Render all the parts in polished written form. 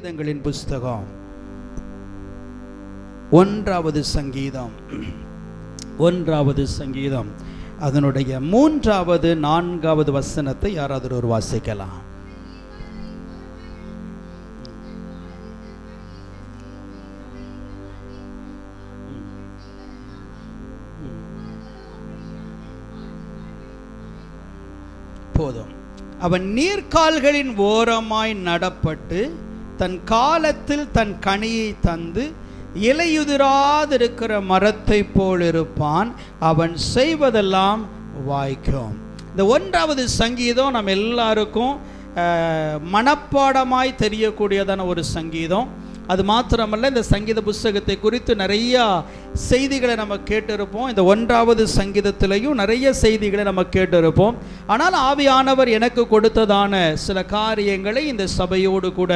சங்கீதங்களின் புஸ்தகம் 1வது சங்கீதம் அதனுடைய 3வது 4வது வசனத்தை யாராவது ஒரு வாசிக்கலாம். போதும். அவன் நீர்க்கால்களின் ஓரமாய் நடப்பட்டு தன் காலத்தில் தன் கனியை தந்து இலையுதிராதிருக்கிற மரத்தை போல் இருப்பான். அவன் செய்வதெல்லாம் வாய்க்கும். இந்த 1வது சங்கீதம் நம்ம எல்லாருக்கும் மனப்பாடமாய் தெரியக்கூடியதான ஒரு சங்கீதம். அது மாத்திரமல்ல, இந்த சங்கீத புஸ்தகத்தை குறித்து நிறைய செய்திகளை நம்ம கேட்டிருப்போம். இந்த 1வது சங்கீதத்திலையும் நிறைய செய்திகளை நம்ம கேட்டிருப்போம். ஆனால் ஆவியானவர் எனக்கு கொடுத்ததான சில காரியங்களை இந்த சபையோடு கூட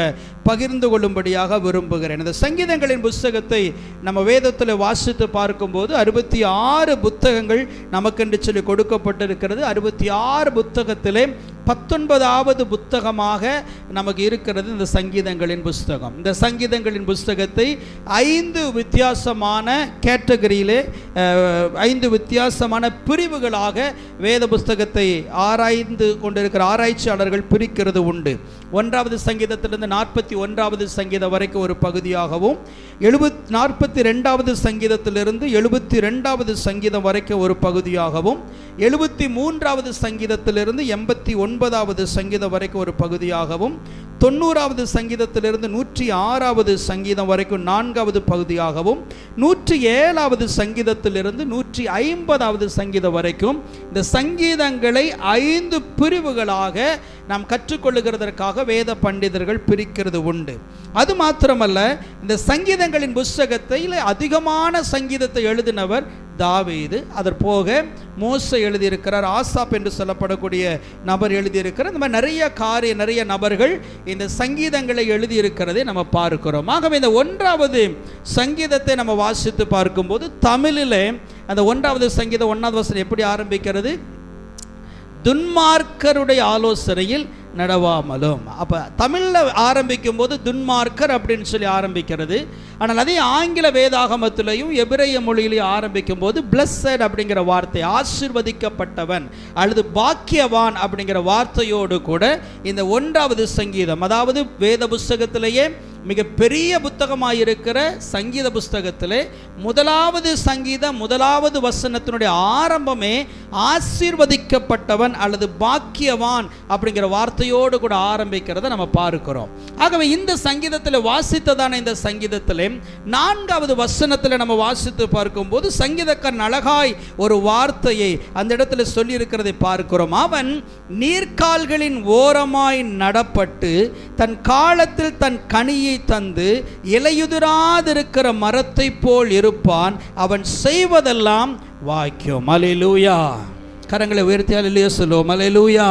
பகிர்ந்து கொள்ளும்படியாக விரும்புகிறேன். இந்த சங்கீதங்களின் புஸ்தகத்தை நம்ம வேதத்தில் வாசித்து பார்க்கும்போது 66 புத்தகங்கள் நமக்கென்று சொல்லி கொடுக்கப்பட்டிருக்கிறது. 66 புத்தகத்திலே 19வது புத்தகமாக நமக்கு இருக்கிறது இந்த சங்கீதங்களின் புஸ்தகம். இந்த சங்கீதங்களின் புஸ்தகத்தை 5 வித்தியாசமான கேட்டகரியிலே 5 வித்தியாசமான பிரிவுகளாக வேத புஸ்தகத்தை ஆராய்ந்து கொண்டிருக்கிற ஆராய்ச்சியாளர்கள் பிரிக்கிறது உண்டு. 1வது சங்கீதத்திலிருந்து 41வது சங்கீதம் வரைக்கும் ஒரு பகுதியாகவும், 42வது சங்கீதத்திலிருந்து 72வது சங்கீதம் வரைக்கும் ஒரு பகுதியாகவும், 73வது சங்கீதத்திலிருந்து 89வது சங்கீதம் வரைக்கும் ஒரு பகுதியாகவும், 90வது சங்கீதத்திலிருந்து 106வது சங்கீதம் வரைக்கும் 4வது பகுதியாகவும், 107வது சங்கீதத்திலிருந்து 150வது சங்கீதம் வரைக்கும் இந்த சங்கீதங்களை 5 பிரிவுகளாக நாம் கற்றுக்கொள்ளுகிறதற்காக வேத பண்டிதர்கள் பிரிக்கிறது உண்டு. அது மாத்திரமல்ல, இந்த சங்கீதங்களின் புஸ்தகத்தில் அதிகமான சங்கீதத்தை எழுதினவர் தாவீது. அதற்போக மோசே எழுதியிருக்கிறார், ஆசாப் என்று சொல்லப்படக்கூடிய நபர் எழுதியிருக்கிறார். இந்த மாதிரி நிறைய நபர்கள் இந்த சங்கீதங்களை எழுதியிருக்கிறதை நம்ம பார்க்கிறோம். ஆகவே இந்த 1வது சங்கீதத்தை நம்ம வாசித்து பார்க்கும்போது தமிழிலே அந்த 1வது சங்கீதம் 1வது வசனம் எப்படி ஆரம்பிக்கிறது? துன்மார்க்கருடைய ஆலோசனையில் நடவாமலும். அப்போ தமிழில் ஆரம்பிக்கும் போது துன்மார்க்கர் அப்படின்னு சொல்லி ஆரம்பிக்கிறது. ஆனால் அதே ஆங்கில வேதாகமத்திலையும் எபிரேய மொழியிலையும் ஆரம்பிக்கும் போது பிளஸட் அப்படிங்கிற வார்த்தை, ஆசீர்வதிக்கப்பட்டவன் அல்லது பாக்கியவான் அப்படிங்கிற வார்த்தையோடு கூட இந்த 1வது சங்கீதம், அதாவது வேத புஸ்தகத்திலேயே மிக பெரிய புத்தகமாயிருக்கிற சங்கீத புஸ்தகத்திலே 1வது சங்கீதம் 1வது வசனத்தினுடைய ஆரம்பமே ஆசீர்வதிக்கப்பட்டவன் அல்லது பாக்கியவான் அப்படிங்கிற வார்த்தையோடு கூட ஆரம்பிக்கிறத நம்ம பார்க்கிறோம். ஆகவே இந்த சங்கீதத்தில் வாசித்ததான இந்த சங்கீதத்தில் 4வது வசனத்தில் நம்ம வாசித்து பார்க்கும்போது சங்கீதக்காரன் அழகாய் ஒரு வார்த்தையை அந்த இடத்துல சொல்லி இருக்கிறதை பார்க்கிறோம். அவன் நீர்க்கால்களின் ஓரமாய் நடப்பட்டு தன் காலத்தில் தன் கனியை தந்து இலையுதிராதிருக்கிற மரத்தை போல் இருப்பான். அவன் செய்வதெல்லாம் வாய்க்கும். அல்லேலூயா. கரங்களை உயர்த்தி அல்லேலூயா சொல்லுவோம். அல்லேலூயா.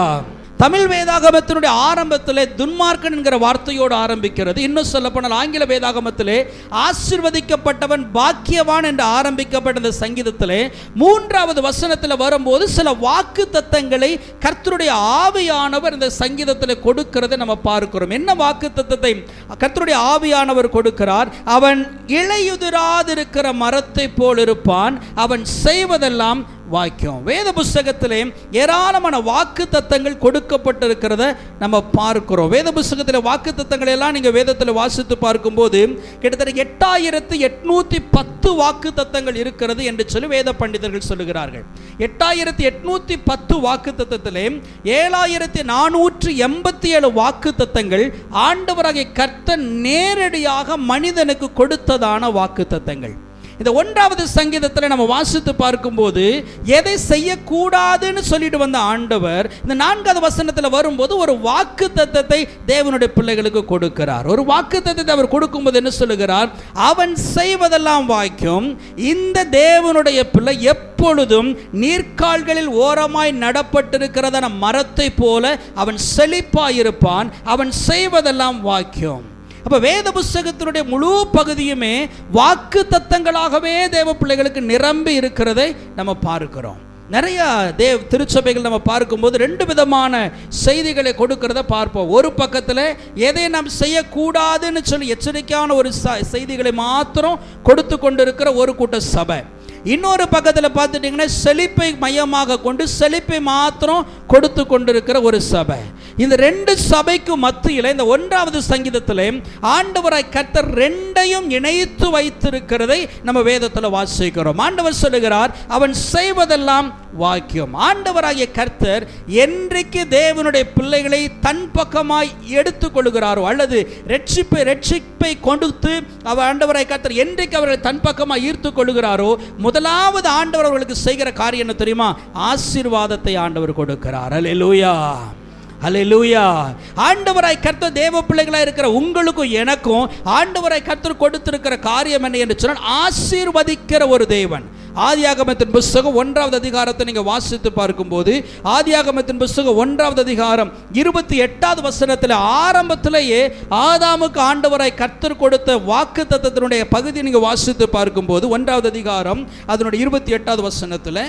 தமிழ் வேதாகமத்தினுடைய ஆரம்பத்திலே துன்மார்க்கன் என்கிற வார்த்தையோடு ஆரம்பிக்கிறது. இன்னும் சொல்லப்போனால் ஆங்கில வேதாகமத்திலே ஆசீர்வதிக்கப்பட்டவன் பாக்கியவான் என்று ஆரம்பிக்கப்பட்ட இந்த சங்கீதத்திலே 3வது வசனத்தில் வரும்போது சில வாக்கு தத்தங்களை கர்த்தருடைய ஆவியானவர் இந்த சங்கீதத்தில் கொடுக்கிறதை நம்ம பார்க்கிறோம். என்ன வாக்கு தத்தத்தை கர்த்தருடைய ஆவியானவர் கொடுக்கிறார்? அவன் இலையுதிராதிருக்கிற மரத்தை போல் இருப்பான், அவன் செய்வதெல்லாம் வாக்கியம். வேத புஸ்தகத்திலே ஏராளமான வாக்கு தத்தங்கள் கொடுக்கப்பட்டிருக்கிறத நம்ம பார்க்கிறோம். வேத புஸ்தகத்தில் வாக்கு தத்தங்களை எல்லாம் நீங்க வேதத்தில் வாசித்து பார்க்கும்போது கிட்டத்தட்ட 8810 வாக்கு தத்தங்கள் இருக்கிறது என்று சொல்லி வேத பண்டிதர்கள் சொல்லுகிறார்கள். 8810 வாக்கு தத்தத்திலே 7487 வாக்கு தத்தங்கள் ஆண்டவராகிய கர்த்தர் நேரடியாக மனிதனுக்கு கொடுத்ததான வாக்கு தத்தங்கள். இந்த 1வது சங்கீதத்தில் நம்ம வாசித்து பார்க்கும்போது எதை செய்யக்கூடாதுன்னு சொல்லிட்டு வந்த ஆண்டவர் இந்த 4வது வசனத்தில் வரும்போது ஒரு வாக்கு தத்தத்தை தேவனுடைய பிள்ளைகளுக்கு கொடுக்கிறார். ஒரு வாக்கு தத்தத்தை அவர் கொடுக்கும்போது என்ன சொல்லுகிறார்? அவன் செய்வதெல்லாம் வாய்க்கும். இந்த தேவனுடைய பிள்ளை எப்பொழுதும் நீர்க்கால்களில் ஓரமாய் நடப்பட்டிருக்கிறதான மரத்தை போல அவன் செழிப்பாயிருப்பான். அவன் செய்வதெல்லாம் வாய்க்கும். அப்போ வேத புஸ்தகத்தினுடைய முழு பகுதியுமே வாக்கு தத்தங்களாகவே தேவ பிள்ளைகளுக்கு நிரம்பி இருக்கிறதை நம்ம பார்க்கிறோம். நிறைய திருச்சபைகள் நம்ம பார்க்கும்போது ரெண்டு விதமான செய்திகளை கொடுக்கிறத பார்ப்போம். ஒரு பக்கத்தில் எதை நாம் செய்யக்கூடாதுன்னு சொல்லி எச்சரிக்கையான ஒரு செய்திகளை மாத்திரம் கொடுத்து கொண்டிருக்கிற ஒரு கூட்ட சபை. இன்னொரு பக்கத்தில் பார்த்துட்டிங்கன்னா செழிப்பை மையமாக கொண்டு செழிப்பை மாத்திரம் கொடுத்து கொண்டிருக்கிற ஒரு சபை. இந்த ரெண்டு சபைக்கு மத்தியில் இந்த 1வது சங்கீதத்தில் ஆண்டவராய் கர்த்தர் ரெண்டையும் இணைத்து வைத்திருக்கிறதை நம்ம வேதத்தில் வாசிக்கிறோம். ஆண்டவர் சொல்லுகிறார், அவன் செய்வதெல்லாம் வாக்கியம். ஆண்டவராகிய கர்த்தர் என்றைக்கு தேவனுடைய பிள்ளைகளை தன் பக்கமாய் எடுத்துக் கொள்கிறாரோ அல்லது ரட்சிப்பை கொடுத்து அவர் ஆண்டவராய் கர்த்தர் என்றைக்கு அவர்களை தன் பக்கமாய் ஈர்த்து கொள்கிறாரோ முதலாவது ஆண்டவர் அவர்களுக்கு செய்கிற காரியம் என்ன தெரியுமா? ஆசீர்வாதத்தை ஆண்டவர் கொடுக்கிறார். அல்லேலூயா, அல்லேலூயா. ஆண்டவராய் கர்த்தர் தேவ பிள்ளைகளாக இருக்கிற உங்களுக்கும் எனக்கும் ஆண்டவராய் கர்த்தர் கொடுத்திருக்கிற காரியம் என்ன என்று சொன்னால் ஆசீர்வதிக்கிற ஒரு தேவன். ஆதியாகமத்தின் புஸ்தகம் 1வது அதிகாரத்தை நீங்க வாசித்து பார்க்கும்போது ஆதியாகமத்தின் புஸ்தகம் 1வது அதிகாரம் 28வது வசனத்தில் ஆரம்பத்திலேயே ஆதாமுக்கு ஆண்டவராய் கர்த்தர் கொடுத்த வாக்குத்தத்தத்தினுடைய பகுதி நீங்க வாசித்து பார்க்கும்போது 1வது அதிகாரம் அதனுடைய 28வது வசனத்தில்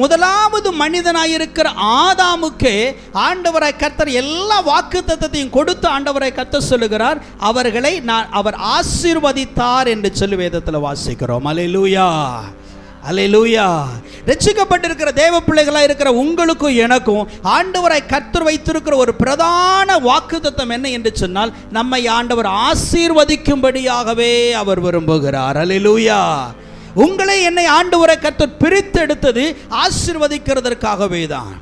முதலாவது மனிதனாயிருக்கிற ஆதாமுக்கு ஆண்டவராய் கர்த்தர் எல்லா வாக்குத்தத்தத்தையும் கொடுத்து ஆண்டவராய் கர்த்தர் சொல்லுகிறார், அவர்களை அவர் ஆசீர்வதித்தார் என்று சொல்லி வேதத்தில் வாசிக்கிறோம். அல்லேலூயா, அல்லேலூயா. ரட்சிக்கப்பட்டிருக்கிற தேவ பிள்ளைகளாக இருக்கிற உங்களுக்கும் எனக்கும் ஆண்டவராய் கர்த்தர் வைத்திருக்கிற ஒரு பிரதான வாக்குத்தத்தம் என்ன என்று சொன்னால் நம்மை ஆண்டவர் ஆசீர்வதிக்கும்படியாகவே அவர் விரும்புகிறார். அல்லேலூயா. உங்களை என்னை ஆண்டவராய் கர்த்தர் பிரித்து எடுத்தது ஆசீர்வதிக்கிறதற்காகவே தான்.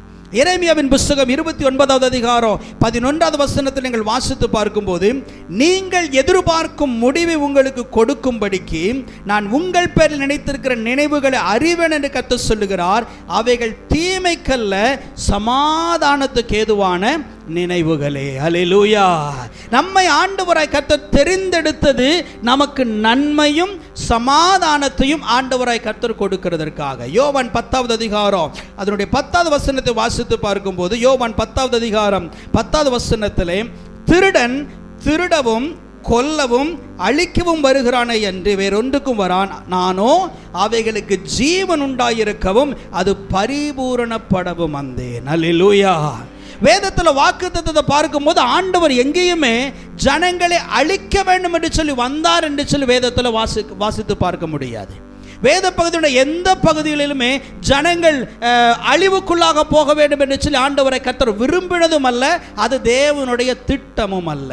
எரேமியாவின் புஸ்தகம் 29வது அதிகாரம் 11வது வசனத்தில் நீங்கள் வாசித்து பார்க்கும்போது, நீங்கள் எதிர்பார்க்கும் முடிவை உங்களுக்கு கொடுக்கும்படிக்கு நான் உங்கள் பேரில் நினைத்திருக்கிற நினைவுகளை அறிவேன் என்று கர்த்தர் சொல்லுகிறார். அவைகள் தீமைக்கல்ல சமாதானத்துக்கு ஏதுவான நினைவுகளே. அல்லேலூயா. நம்மை ஆண்டவராய் கர்த்தர் தெரிந்தெடுத்தது நமக்கு நன்மையும் சமாதானத்தையும் ஆண்டவராய் கர்த்தர் கொடுக்கிறதற்காக. யோவான் 10வது அதிகாரம் அதனுடைய 10வது வசனத்தை வாசித்து பார்க்கும்போது யோவான் 10வது அதிகாரம் 10வது வசனத்திலே, திருடன் திருடவும் கொல்லவும் அழிக்கவும் வருகிறானே என்று வேறொன்றுக்கும் வரான், நானோ அவைகளுக்கு ஜீவன் உண்டாயிருக்கவும் அது பரிபூரணப்படவும் வந்தேன். அல்லேலூயா. வேதத்தில் வாக்குத்தத்தத்தை பார்க்கும்போது ஆண்டவர் எங்கேயுமே ஜனங்களை அழிக்க வேண்டும் என்று சொல்லி வந்தார் என்று சொல்லி வேதத்தில் வாசித்து பார்க்க முடியாது. வேத பகுதியுடைய எந்த பகுதிகளிலுமே ஜனங்கள் அழிவுக்குள்ளாக போக வேண்டும் என்று சொல்லி ஆண்டவரை கர்த்தர் விரும்பினதும் அல்ல, அது தேவனுடைய திட்டமும் அல்ல.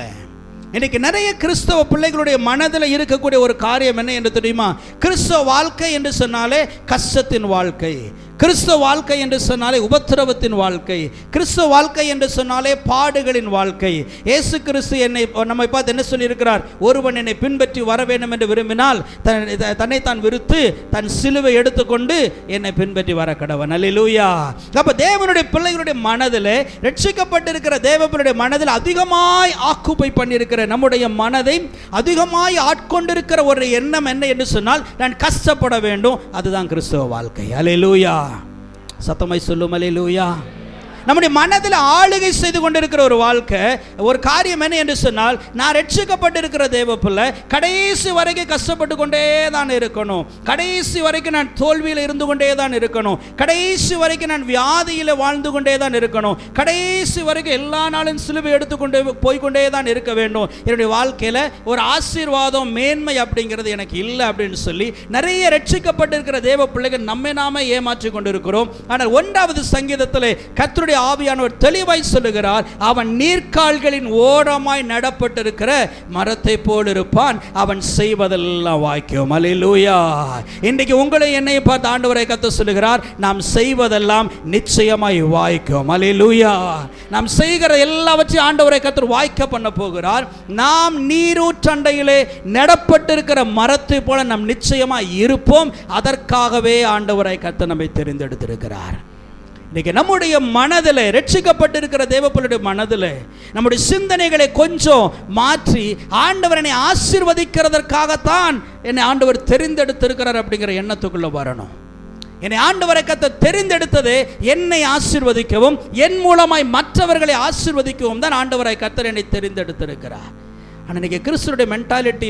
இன்னைக்கு நிறைய கிறிஸ்தவ பிள்ளைகளுடைய மனதில் இருக்கக்கூடிய ஒரு காரியம் என்ன என்று தெரியுமா? கிறிஸ்தவ வாழ்க்கை என்று சொன்னாலே கஷ்டத்தின் வாழ்க்கை, கிறிஸ்தவ வாழ்க்கை என்று சொன்னாலே உபத்திரவத்தின் வாழ்க்கை, கிறிஸ்தவ வாழ்க்கை என்று சொன்னாலே பாடுகளின் வாழ்க்கை. இயேசு கிறிஸ்து நம்மை பார்த்து என்ன சொல்லியிருக்கிறார்? ஒருவன் என்னை பின்பற்றி வர வேண்டும் என்று விரும்பினால் தன்னைத்தான் விருத்து தன் சிலுவை எடுத்துக்கொண்டு என்னை பின்பற்றி வர கடவன். அல்லேலூயா. அப்ப தேவனுடைய பிள்ளைகளுடைய மனதில், ரட்சிக்கப்பட்டிருக்கிற தேவ பிள்ளைகளுடைய மனதில் அதிகமாய் ஆக்குப்பை பண்ணியிருக்கிற நம்முடைய மனதை அதிகமாய் ஆட்கொண்டிருக்கிற ஒரு எண்ணம் என்ன என்று சொன்னால், நான் கஷ்டப்பட வேண்டும். அதுதான் கிறிஸ்தவ வாழ்க்கை. அல்லேலூயா. சத்தமாய் சொல்லும் அல்லேலூயா. நம்முடைய மனதில் ஆளுகை செய்து கொண்டிருக்கிற ஒரு வாழ்க்கை, ஒரு காரியம் என்ன என்று சொன்னால், நான் ரட்சிக்கப்பட்டிருக்கிற தேவ பிள்ளை கடைசி வரைக்கும் கஷ்டப்பட்டு கொண்டே தான் இருக்கணும், கடைசி வரைக்கும் நான் தோல்வியில் இருந்து கொண்டே தான் இருக்கணும், கடைசி வரைக்கும் நான் வியாதியில் வாழ்ந்து கொண்டே தான் இருக்கணும், கடைசி வரைக்கும் எல்லா நாளும் சிலுவை எடுத்துக்கொண்டு போய்கொண்டே தான் இருக்க வேண்டும், என்னுடைய வாழ்க்கையில் ஒரு ஆசீர்வாதம் மேன்மை அப்படிங்கிறது எனக்கு இல்லை அப்படின்னு சொல்லி நிறைய ரட்சிக்கப்பட்டிருக்கிற தேவ பிள்ளைகள் நம்மை நாம ஏமாற்றி கொண்டிருக்கிறோம். ஆனால் 1வது சங்கீதத்தில் கர்த்தருடைய ஆவியானவர் தெளிவாய் சொல்லுகிறார், அவன் நீர்க்கால்களின் ஓரமாய் நடப்பட்டிருக்கிற மரத்தை போல் இருப்பான், அவன் செய்வதெல்லாம் வாய்க்கும். அல்லேலூயா. இன்றைக்கு உங்களை என்னை பார்த்து ஆண்டவரை கர்த்தர் சொல்லுகிறார், நாம் செய்வதெல்லாம் நிச்சயமாய் வாய்க்கும். அல்லேலூயா. நாம் செய்கிற எல்லாவற்றையும் ஆண்டவரை கர்த்தர் வாய்க்க பண்ண போகிறார். நாம் நீரூற்றண்டையிலே நடப்பட்டிருக்கிற மரத்தை போல நாம் நிச்சயமாய் இருப்போம். அதற்காகவே ஆண்டவரை கர்த்தர் நம்மை தெரிந்தெடுத்திருக்கிறார். இன்னைக்கு நம்முடைய மனதில், ரட்சிக்கப்பட்டிருக்கிற தேவப்பிள்ளையுடைய மனதில் நம்முடைய சிந்தனைகளை கொஞ்சம் மாற்றி ஆண்டவர் என்னை ஆசீர்வதிக்கிறதற்காகத்தான் என்னை ஆண்டவர் தெரிந்தெடுத்திருக்கிறார் அப்படிங்கிற எண்ணத்துக்குள்ள வரணும். என்னை ஆண்டவரை கர்த்தர் தெரிந்தெடுத்தது என்னை ஆசீர்வதிக்கவும் என் மூலமாய் மற்றவர்களை ஆசீர்வதிக்கவும் தான் ஆண்டவரை கர்த்தர் என்னை தெரிந்தெடுத்திருக்கிறார். ஆனால் இன்றைக்கி கிறிஸ்துவோட மென்டாலிட்டி,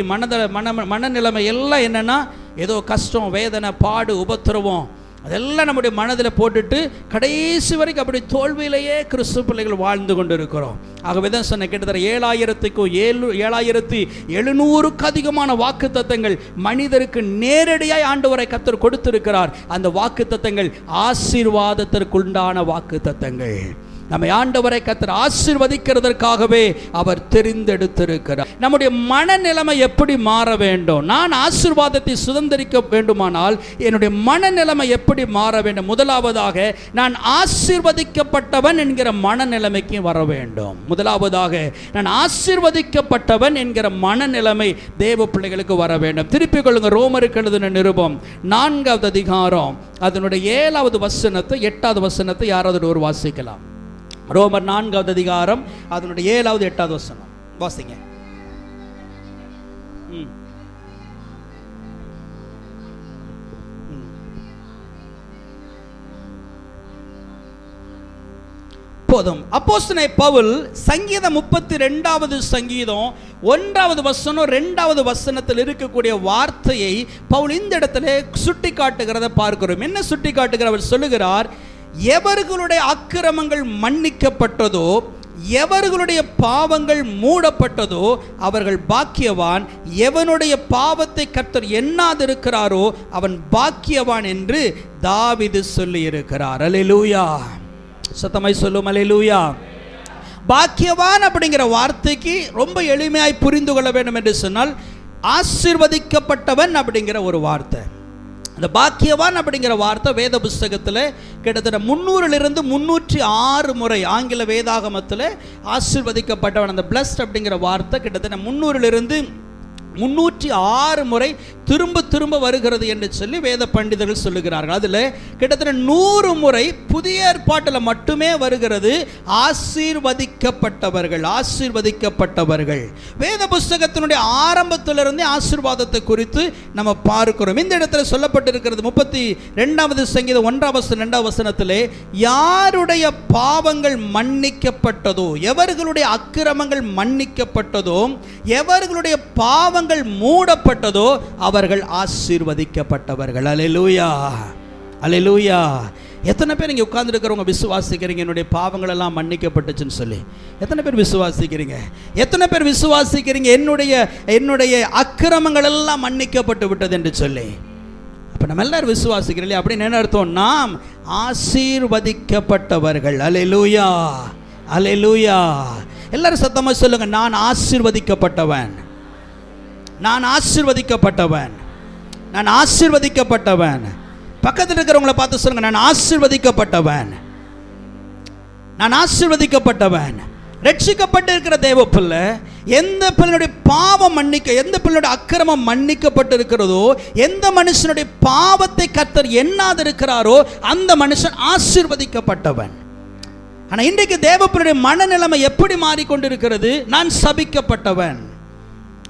மனநிலைமை எல்லாம் என்னென்னா, ஏதோ கஷ்டம், வேதனை, பாடு, உபத்திரவம் அதெல்லாம் நம்முடைய மனதில் போட்டுட்டு கடைசி வரைக்கும் அப்படி தோல்வியிலேயே கிறிஸ்துவ பிள்ளைகள் வாழ்ந்து கொண்டு இருக்கிறோம். ஆகவே தான் சொன்ன, கிட்டத்தட்ட 7700க்கும் அதிகமான வாக்கு தத்தங்கள் மனிதருக்கு நேரடியாய் ஆண்டவரை கர்த்தர் கொடுத்திருக்கிறார். அந்த வாக்கு தத்தங்கள் ஆசீர்வாதத்திற்குண்டான வாக்கு தத்தங்கள். நம்மை ஆண்டவரை கர்த்தர் ஆசீர்வதிக்கிறதற்காகவே அவர் தெரிந்தெடுத்திருக்கிறார். நம்முடைய மனநிலைமை எப்படி மாற வேண்டும்? நான் ஆசீர்வாதத்தை சுதந்திரிக்க வேண்டுமானால் என்னுடைய மனநிலைமை எப்படி மாற வேண்டும்? முதலாவதாக நான் ஆசீர்வதிக்கப்பட்டவன் என்கிற மனநிலைமைக்கு வர வேண்டும். முதலாவதாக நான் ஆசீர்வதிக்கப்பட்டவன் என்கிற மனநிலைமை தேவ பிள்ளைகளுக்கு வர வேண்டும். திருப்பிக் கொள்ளுங்க, ரோமருக்கு எழுதின நிருபம் 4வது அதிகாரம் அதனுடைய 7வது வசனத்தை 8வது வசனத்தை யாராவது ஒரு வாசிக்கலாம். ரோமர் 4வது அதிகாரம் அதனுடைய 7வது 8வது வசனம் வாசிங்க. போதும். அப்போஸ்தலனாகிய பவுல் சங்கீதம் 32வது சங்கீதம் 1வது வசனம் 2வது வசனத்தில் இருக்கக்கூடிய வார்த்தையை பவுல் இந்த இடத்துல சுட்டி காட்டுகிறத பார்க்கிறோம். என்ன சுட்டி காட்டுகிறார்? அவர் சொல்லுகிறார், எவர்களுடைய அக்கிரமங்கள் மன்னிக்கப்பட்டதோ, எவர்களுடைய பாவங்கள் மூடப்பட்டதோ அவர்கள் பாக்கியவான். எவனுடைய பாவத்தை கர்த்தர் எண்ணாதிருக்கிறாரோ அவன் பாக்கியவான் என்று தாவீது சொல்லி இருக்கிறார். அல்லேலூயா. சத்தமாய் சொல்லும் அல்லேலூயா. பாக்கியவான் அப்படிங்கிற வார்த்தைக்கு ரொம்ப எளிமையாய் புரிந்து கொள்ள வேண்டும் என்று சொன்னால், ஆசீர்வதிக்கப்பட்டவன் அப்படிங்கிற ஒரு வார்த்தை. அந்த பாக்கியவான் அப்படிங்கிற வார்த்தை வேத புஸ்தகத்தில் கிட்டத்தட்ட 300லிருந்து 306 முறை ஆங்கில வேதாகமத்தில் ஆசீர்வதிக்கப்பட்டவன், அந்த பிளஸ்ட் அப்படிங்கிற வார்த்தை கிட்டத்தட்ட 300லிருந்து 306 முறை திரும்ப திரும்ப வருகிறது என்று சொல்லி வேத பண்டிதர்கள் சொல்லுகிறார்கள். அதில் கிட்டத்தட்ட 100 முறை புதிய ஏற்பாட்டில் மட்டுமே வருகிறது ஆசீர்வதிக்கப்பட்டவர்கள், ஆசீர்வதிக்கப்பட்டவர்கள். வேத புஸ்தகத்தினுடைய ஆரம்பத்திலிருந்தே ஆசீர்வாதத்தை குறித்து நம்ம பார்க்கிறோம். இந்த இடத்துல சொல்லப்பட்டிருக்கிறது 32வது சங்கீதம் 1வது வசனத்திலே, யாருடைய பாவங்கள் மன்னிக்கப்பட்டதோ, எவர்களுடைய அக்கிரமங்கள் மன்னிக்கப்பட்டதோ, எவர்களுடைய பாவங்கள் மூடப்பட்டதோ அவர்கள் ஆசீர்வதிக்கப்பட்டவர்கள். அல்லேலூயா, அல்லேலூயா. எத்தனை பேர் இங்கே உட்கார்ந்துருக்கிறவங்க விசுவாசிக்கிறீங்க என்னுடைய பாவங்கள் எல்லாம் மன்னிக்கப்பட்டுச்சுன்னு சொல்லி? எத்தனை பேர் விசுவாசிக்கிறீங்க? எத்தனை பேர் விசுவாசிக்கிறீங்க என்னுடைய அக்கிரமங்கள் எல்லாம் மன்னிக்கப்பட்டு விட்டது என்று சொல்லி? அப்போ நம்ம எல்லாரும் விசுவாசிக்கிறோம் இல்லையா? அப்படின்னு என்ன அர்த்தம்? நாம் ஆசீர்வதிக்கப்பட்டவர்கள். அல்லேலூயா, அல்லேலூயா. எல்லாரும் சத்தமா சொல்லுங்க, நான் ஆசீர்வதிக்கப்பட்டவன், நான் ஆசீர்வதிக்கப்பட்டவன், நான் ஆசீர்வதிக்கப்பட்டவன். பக்கத்தில் இருக்கிறவங்களை பார்த்து சொல்லுங்க, நான் ஆசீர்வதிக்கப்பட்டவன், நான் ஆசீர்வதிக்கப்பட்டவன். ரட்சிக்கப்பட்டு இருக்கிற தேவ பிள்ளை, எந்த பிள்ளையுடைய பாவம் எந்த பிள்ளையுடைய அக்கிரமம் மன்னிக்கப்பட்டு இருக்கிறதோ, எந்த மனுஷனுடைய பாவத்தை கர்த்தர் எண்ணாதிருக்கிறாரோ அந்த மனுஷன் ஆசீர்வதிக்கப்பட்டவன். ஆனால் இன்றைக்கு தேவ பிள்ளையுடைய மனநிலைமை எப்படி மாறிக்கொண்டிருக்கிறது? நான் சபிக்கப்பட்டவன்,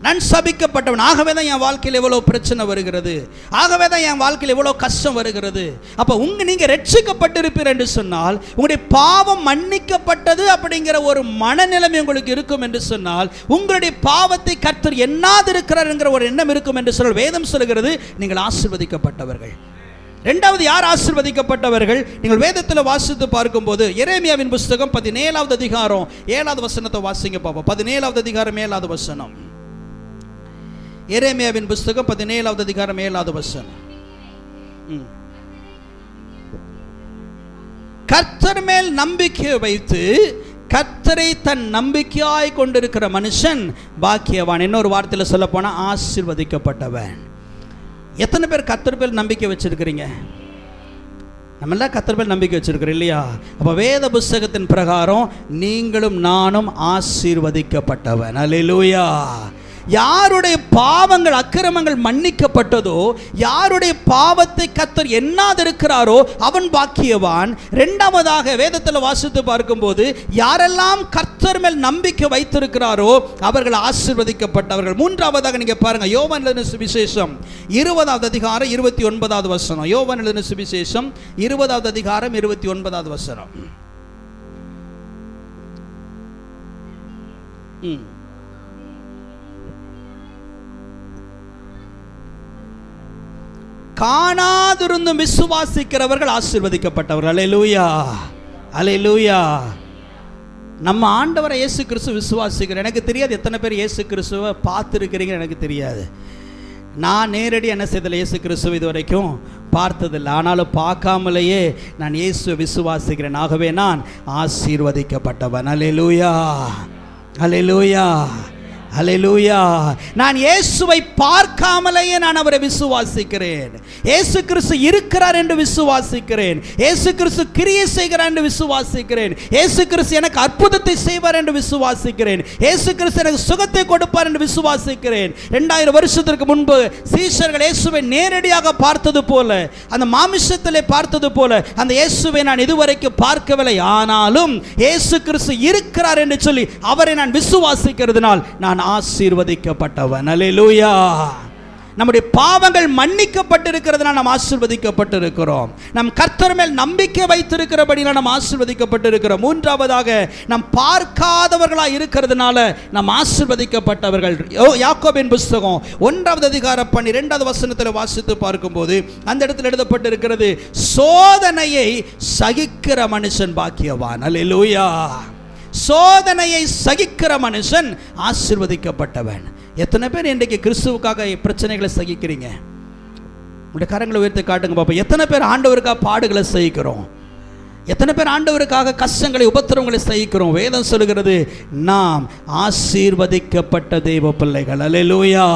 நான் சபிக்கப்பட்டவன். ஆகவே தான் என் வாழ்க்கையில் எவ்வளோ பிரச்சனை வருகிறது, ஆகவே தான் என் வாழ்க்கையில் எவ்வளோ கஷ்டம் வருகிறது. அப்போ நீங்கள் ரட்சிக்கப்பட்டிருப்பீர் என்று சொன்னால், உங்களுடைய பாவம் மன்னிக்கப்பட்டது அப்படிங்கிற ஒரு மனநிலைமை உங்களுக்கு இருக்கும் என்று சொன்னால், உங்களுடைய பாவத்தை கர்த்தர் எண்ணாதிருக்கிறார் என்கிற ஒரு எண்ணம் இருக்கும் என்று சொன்னால், வேதம் சொல்கிறது நீங்கள் ஆசீர்வதிக்கப்பட்டவர்கள். இரண்டாவது, யார் ஆசீர்வதிக்கப்பட்டவர்கள்? நீங்கள் வேதத்தில் வாசித்து பார்க்கும்போது எரேமியாவின் புஸ்தகம் 17வது அதிகாரம் 7வது வசனத்தை வாசிங்க பாப்போம். 17வது அதிகாரம் 7வது வசனம். எரேமியாவின் புஸ்தகம் 17வது அதிகாரம் 7வது வசனம். கர்த்தர் மேல் நம்பிக்கை வைத்து கர்த்தரை தன் நம்பிக்கையாய் கொண்டிருக்கிற மனுஷன் பாக்கியவான். இன்னொரு வார்த்தையில் சொல்ல போனா ஆசீர்வதிக்கப்பட்டவன். எத்தனை பேர் கர்த்தர் மேல் நம்பிக்கை வச்சிருக்கிறீங்க? நம்ம எல்லாம் கர்த்தர் மேல் நம்பிக்கை வச்சிருக்கிறோம் இல்லையா? அப்போ வேத புஸ்தகத்தின் பிரகாரம் நீங்களும் நானும் ஆசீர்வதிக்கப்பட்டவன். அல்லேலூயா. யாருடைய பாவங்கள் அக்கிரமங்கள் மன்னிக்கப்பட்டதோ, யாருடைய பாவத்தை கர்த்தர் எண்ணாதிருக்கிறாரோ அவன் பாக்கியவான். இரண்டாவதாக வேதத்தில் வாசித்து பார்க்கும்போது யாரெல்லாம் கர்த்தர் மேல் நம்பிக்கை வைத்திருக்கிறாரோ அவர்கள் ஆசீர்வதிக்கப்பட்டவர்கள். மூன்றாவதாக நீங்க பாருங்க, யோவான் எழுதின சுவிசேஷம் 20வது அதிகாரம் 29வது வசனம். யோவான் எழுதின சுவிசேஷம் 20வது அதிகாரம் 29வது வசனம். காணாதிருந்தும் விசுவாசிக்கிறவர்கள் ஆசீர்வதிக்கப்பட்டவர்கள். அல்லேலூயா, அல்லேலூயா. நம்ம ஆண்டவரை இயேசு கிறிஸ்து விசுவாசிக்கிறேன். எனக்கு தெரியாது எத்தனை பேர் இயேசு கிறிஸ்துவை பார்த்துருக்கிறீங்க, எனக்கு தெரியாது. நான் நேரடி என்ன செய்தல இயேசு கிறிஸ்துவை இது வரைக்கும் பார்த்ததில்லை. ஆனாலும் பார்க்காமலேயே நான் இயேசுவை விசுவாசிக்கிறேன். ஆகவே நான் ஆசீர்வதிக்கப்பட்டவன். அல்லேலூயா, அல்லேலூயா, அல்லேலூயா. நான் இயேசுவை பார்க்காமலேயே நான் அவரை விசுவாசிக்கிறேன். இயேசு கிறிஸ்து இருக்கிறார் என்று விசுவாசிக்கிறேன். இயேசு கிறிஸ்து கிரியை செய்கிறார் என்று விசுவாசிக்கிறேன். இயேசு கிறிஸ்து எனக்கு அற்புதத்தை செய்வார் என்று விசுவாசிக்கிறேன். இயேசு கிறிஸ்து எனக்கு சுகத்தை கொடுப்பார் என்று விசுவாசிக்கிறேன். 2000 வருஷத்திற்கு முன்பு சீஷர்கள் இயேசுவை நேரடியாக பார்த்தது போல, அந்த மாமிசத்திலே பார்த்தது போல அந்த இயேசுவை நான் இதுவரைக்கும் பார்க்கவில்லை. ஆனாலும் இயேசு கிறிஸ்து இருக்கிறார் என்று சொல்லி அவரை நான் விசுவாசிக்கிறதுனால் நான் ஆசீர்வதிக்கப்பட்டவன். அல்லேலூயா. நம்முடைய பாவங்கள் மன்னிக்கப்பட்டிருக்கிறதுனால் நாம் ஆசீர்வதிக்கப்பட்டிருக்கிறோம். நம் கர்த்தர் மேல் நம்பிக்கை வைத்திருக்கிறபடியால் நாம் ஆசீர்வதிக்கப்பட்டிருக்கிறோம். மூன்றாவதாக நாம் பார்க்காதவர்களாக இருக்கிறதுனால நாம் ஆசீர்வதிக்கப்பட்டவர்கள். யாக்கோபின் புஸ்தகம் 1வது அதிகாரம் 12வது வசனத்தில் வாசித்து பார்க்கும்போது அந்த இடத்தில் எழுதப்பட்டிருக்கிறது, சோதனையை சகிக்கிற மனுஷன் பாக்கியவான். அல்லேலூயா. சோதனையை சகிக்கிற மனுஷன் ஆசீர்வதிக்கப்பட்டவன். எத்தனை பேர் இன்றைக்கு கிறிஸ்துவுக்காக பிரச்சனைகளை சகிக்கிறீங்க? உங்களுடைய கரங்களை உயர்த்தி காட்டுங்க பாப்பா. எத்தனை பேர் ஆண்டவருக்காக பாடுகளை சகிக்கிறோம்? எத்தனை பேர் ஆண்டவருக்காக கஷ்டங்களை உபத்திரவங்களை சகிக்கிறோம்? வேதம் சொல்கிறது நாம் ஆசீர்வதிக்கப்பட்ட தெய்வ பிள்ளைகள். அல்லேலூயா.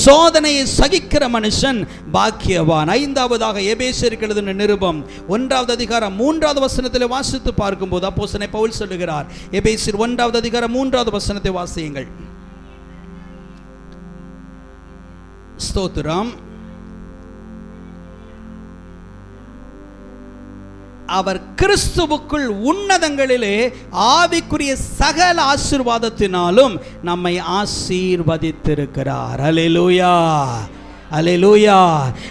சோதனையை சகிக்கிற மனுஷன் பாக்கியவான். ஐந்தாவதாக எபேசியருக்கு எழுதின நிருபம் 1வது அதிகாரம் 3வது வசனத்தில் வாசித்து பார்க்கும்போது அப்போஸ்தலன் பவுல் சொல்லுகிறார். எபேசியர் 1வது அதிகாரம் 3வது வசனத்தை வாசியுங்கள். ஸ்தோத்திரம். அவர் கிறிஸ்துவுக்குள் உன்னதங்களிலே ஆவிக்குரிய சகல ஆசீர்வாதத்தினாலும் நம்மை ஆசீர்வதித்திருக்கிறார். அல்லேலூயா, அல்லேலூயா.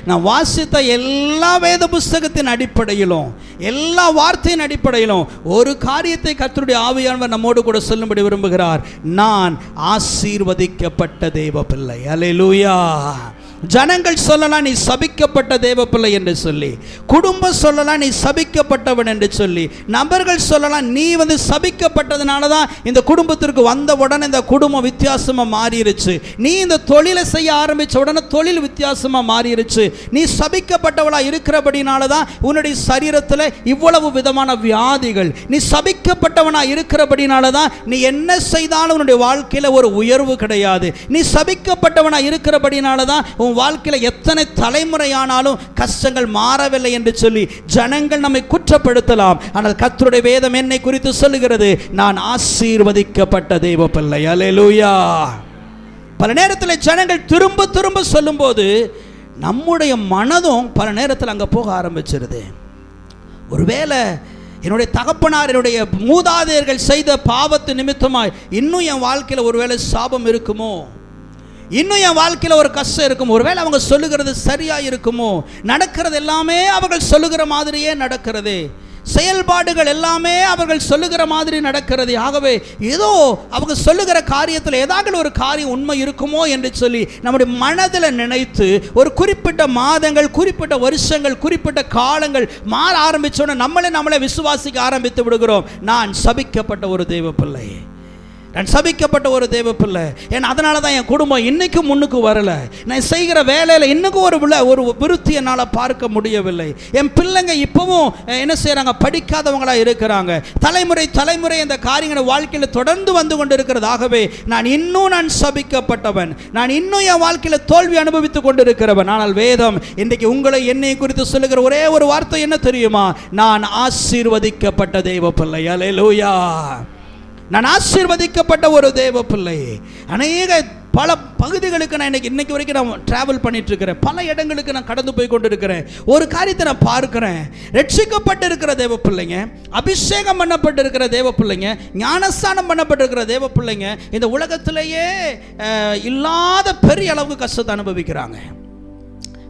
நான் வாசித்த எல்லா வேத புஸ்தகத்தின் அடிப்படையிலும் எல்லா வார்த்தையின் அடிப்படையிலும் ஒரு காரியத்தை கர்த்தருடைய ஆவியானவர் நம்மோடு கூட சொல்லும்படி விரும்புகிறார். நான் ஆசீர்வதிக்கப்பட்ட தேவ பிள்ளை. அல்லேலூயா. ஜனங்கள் சொல்லலாம் நீ சபிக்கப்பட்ட தேவ பிள்ளை என்று சொல்லி, குடும்பம் சொல்லலாம் நீ சபிக்கப்பட்டவன் என்று சொல்லி, நபர்கள் சொல்லலாம் நீ சபிக்கப்பட்டதுனால தான் இந்த குடும்பத்திற்கு வந்த உடனே இந்த குடும்பம் வித்தியாசமாக மாறிடுச்சு, நீ இந்த தொழிலை செய்ய ஆரம்பித்த உடனே தொழில் வித்தியாசமாக மாறிடுச்சு, நீ சபிக்கப்பட்டவளாக இருக்கிறபடினால தான் உன்னுடைய சரீரத்தில் இவ்வளவு விதமான வியாதிகள், நீ சபிக்கப்பட்டவனாக இருக்கிறபடினால தான் நீ என்ன செய்தாலும் உன்னுடைய வாழ்க்கையில் ஒரு உயர்வு கிடையாது, நீ சபிக்கப்பட்டவனாக இருக்கிறபடினால தான் உன் வாழ்க்கையில் எத்தனை தலைமுறையானாலும் கஷ்டங்கள் மாறவில்லை என்று சொல்லி ஜனங்கள் நம்மை குற்றப்படுத்தலாம். ஆனால் கர்த்தருடைய வேதம் என்னை குறித்து சொல்லுகிறது, நான் ஆசீர்வதிக்கப்பட்ட தேவ பிள்ளை. அல்லேலூயா. பல நேரத்தில் ஜனங்கள் திரும்ப திரும்ப சொல்லும்போது நம்முடைய மனதும் பல நேரத்தில் அங்கே போக ஆரம்பிச்சிருது. ஒருவேளை என்னுடைய தகப்பனார் என்னுடைய மூதாதையர்கள் செய்த பாவத்து நிமித்தமாய் இன்னும் என் வாழ்க்கையில் ஒருவேளை சாபம் இருக்குமோ, இன்னும் என் வாழ்க்கையில் ஒரு கஷ்டம் இருக்கும், ஒருவேளை அவங்க சொல்லுகிறது சரியா இருக்குமோ, நடக்கிறது எல்லாமே அவர்கள் சொல்லுகிற மாதிரியே நடக்கிறது, செயல்பாடுகள் எல்லாமே அவர்கள் சொல்லுகிற மாதிரி நடக்கிறது, ஆகவே ஏதோ அவங்க சொல்லுகிற காரியத்தில் ஏதாவது ஒரு காரியம் உண்மை இருக்குமோ என்று சொல்லி நம்முடைய மனதில் நினைத்து ஒரு குறிப்பிட்ட மாதங்கள், குறிப்பிட்ட வருஷங்கள், குறிப்பிட்ட காலங்கள் மாற ஆரம்பித்தோன்னு நம்மளை விசுவாசிக்க ஆரம்பித்து விடுகிறோம். நான் சபிக்கப்பட்ட ஒரு தெய்வ பிள்ளை, நான் சபிக்கப்பட்ட ஒரு தேவ பிள்ளை, ஏன்னா அதனால தான் என் குடும்பம் இன்னைக்கும் முன்னுக்கு வரல, நான் செய்கிற வேலையில் இன்னுக்கும் ஒரு விருத்தி என்னால் பார்க்க முடியவில்லை, என் பிள்ளைங்க இப்பவும் என்ன செய்கிறாங்க, படிக்காதவங்களாக இருக்கிறாங்க, தலைமுறை இந்த காரியங்களை வாழ்க்கையில் தொடர்ந்து வந்து கொண்டு இருக்கிறதாகவே நான் சபிக்கப்பட்டவன், நான் இன்னும் என் வாழ்க்கையில் தோல்வி அனுபவித்து கொண்டு இருக்கிறவன். ஆனால் வேதம் இன்றைக்கு உங்களை என்னை குறித்து சொல்லுகிற ஒரே ஒரு வார்த்தை என்ன தெரியுமா? நான் ஆசீர்வதிக்கப்பட்ட தேவ பிள்ளை. அல்லேலூயா. நான் ஆசீர்வதிக்கப்பட்ட ஒரு தேவ பிள்ளை. அநேக பல பகுதிகளுக்கு நான் இன்னைக்கு வரைக்கும் நான் டிராவல் பண்ணிட்டு இருக்கிறேன். பல இடங்களுக்கு நான் கடந்து போய் கொண்டு இருக்கிறேன். ஒரு காரியத்தை நான் பார்க்கிறேன். ரட்சிக்கப்பட்டு இருக்கிற தேவ பிள்ளைங்க, அபிஷேகம் பண்ணப்பட்டு இருக்கிற தேவ பிள்ளைங்க, ஞானஸ்தானம் பண்ணப்பட்டு இருக்கிற தேவ பிள்ளைங்க இந்த உலகத்திலேயே இல்லாத பெரிய அளவுக்கு கஷ்டத்தை அனுபவிக்கிறாங்க.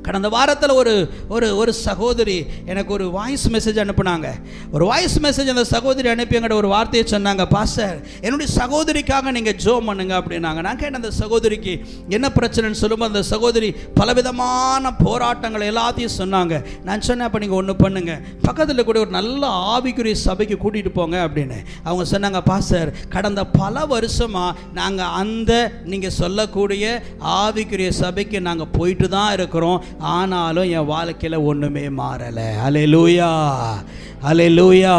கடந்த வாரத்தில் ஒரு சகோதரி எனக்கு ஒரு வாய்ஸ் மெசேஜ் அனுப்புனாங்க. ஒரு வாய்ஸ் மெசேஜ் அந்த சகோதரி அனுப்பி எங்கிட்ட ஒரு வார்த்தையை சொன்னாங்க, பாஸ்டர் என்னுடைய சகோதரிக்காக நீங்கள் ஜெபம் பண்ணுங்க அப்படின்னாங்க. நான் கேட்டேன் அந்த சகோதரிக்கு என்ன பிரச்சனைன்னு சொல்லும்போது அந்த சகோதரி பலவிதமான போராட்டங்கள் எல்லாத்தையும் சொன்னாங்க. நான் சொன்னேன், அப்போ நீங்கள் ஒன்று பண்ணுங்க, பக்கத்தில் கூட ஒரு நல்ல ஆவிக்குரிய சபைக்கு கூட்டிகிட்டு போங்க அப்படின்னு. அவங்க சொன்னாங்க, பாஸ்டர் கடந்த பல வருஷமாக நாங்கள் அந்த நீங்கள் சொல்லக்கூடிய ஆவிக்குரிய சபைக்கு நாங்கள் போயிட்டு தான் இருக்கிறோம், ஆனாலும் என் வாழ்க்கையில் ஒன்றுமே மாறலை. அல்லேலூயா, அல்லேலூயா.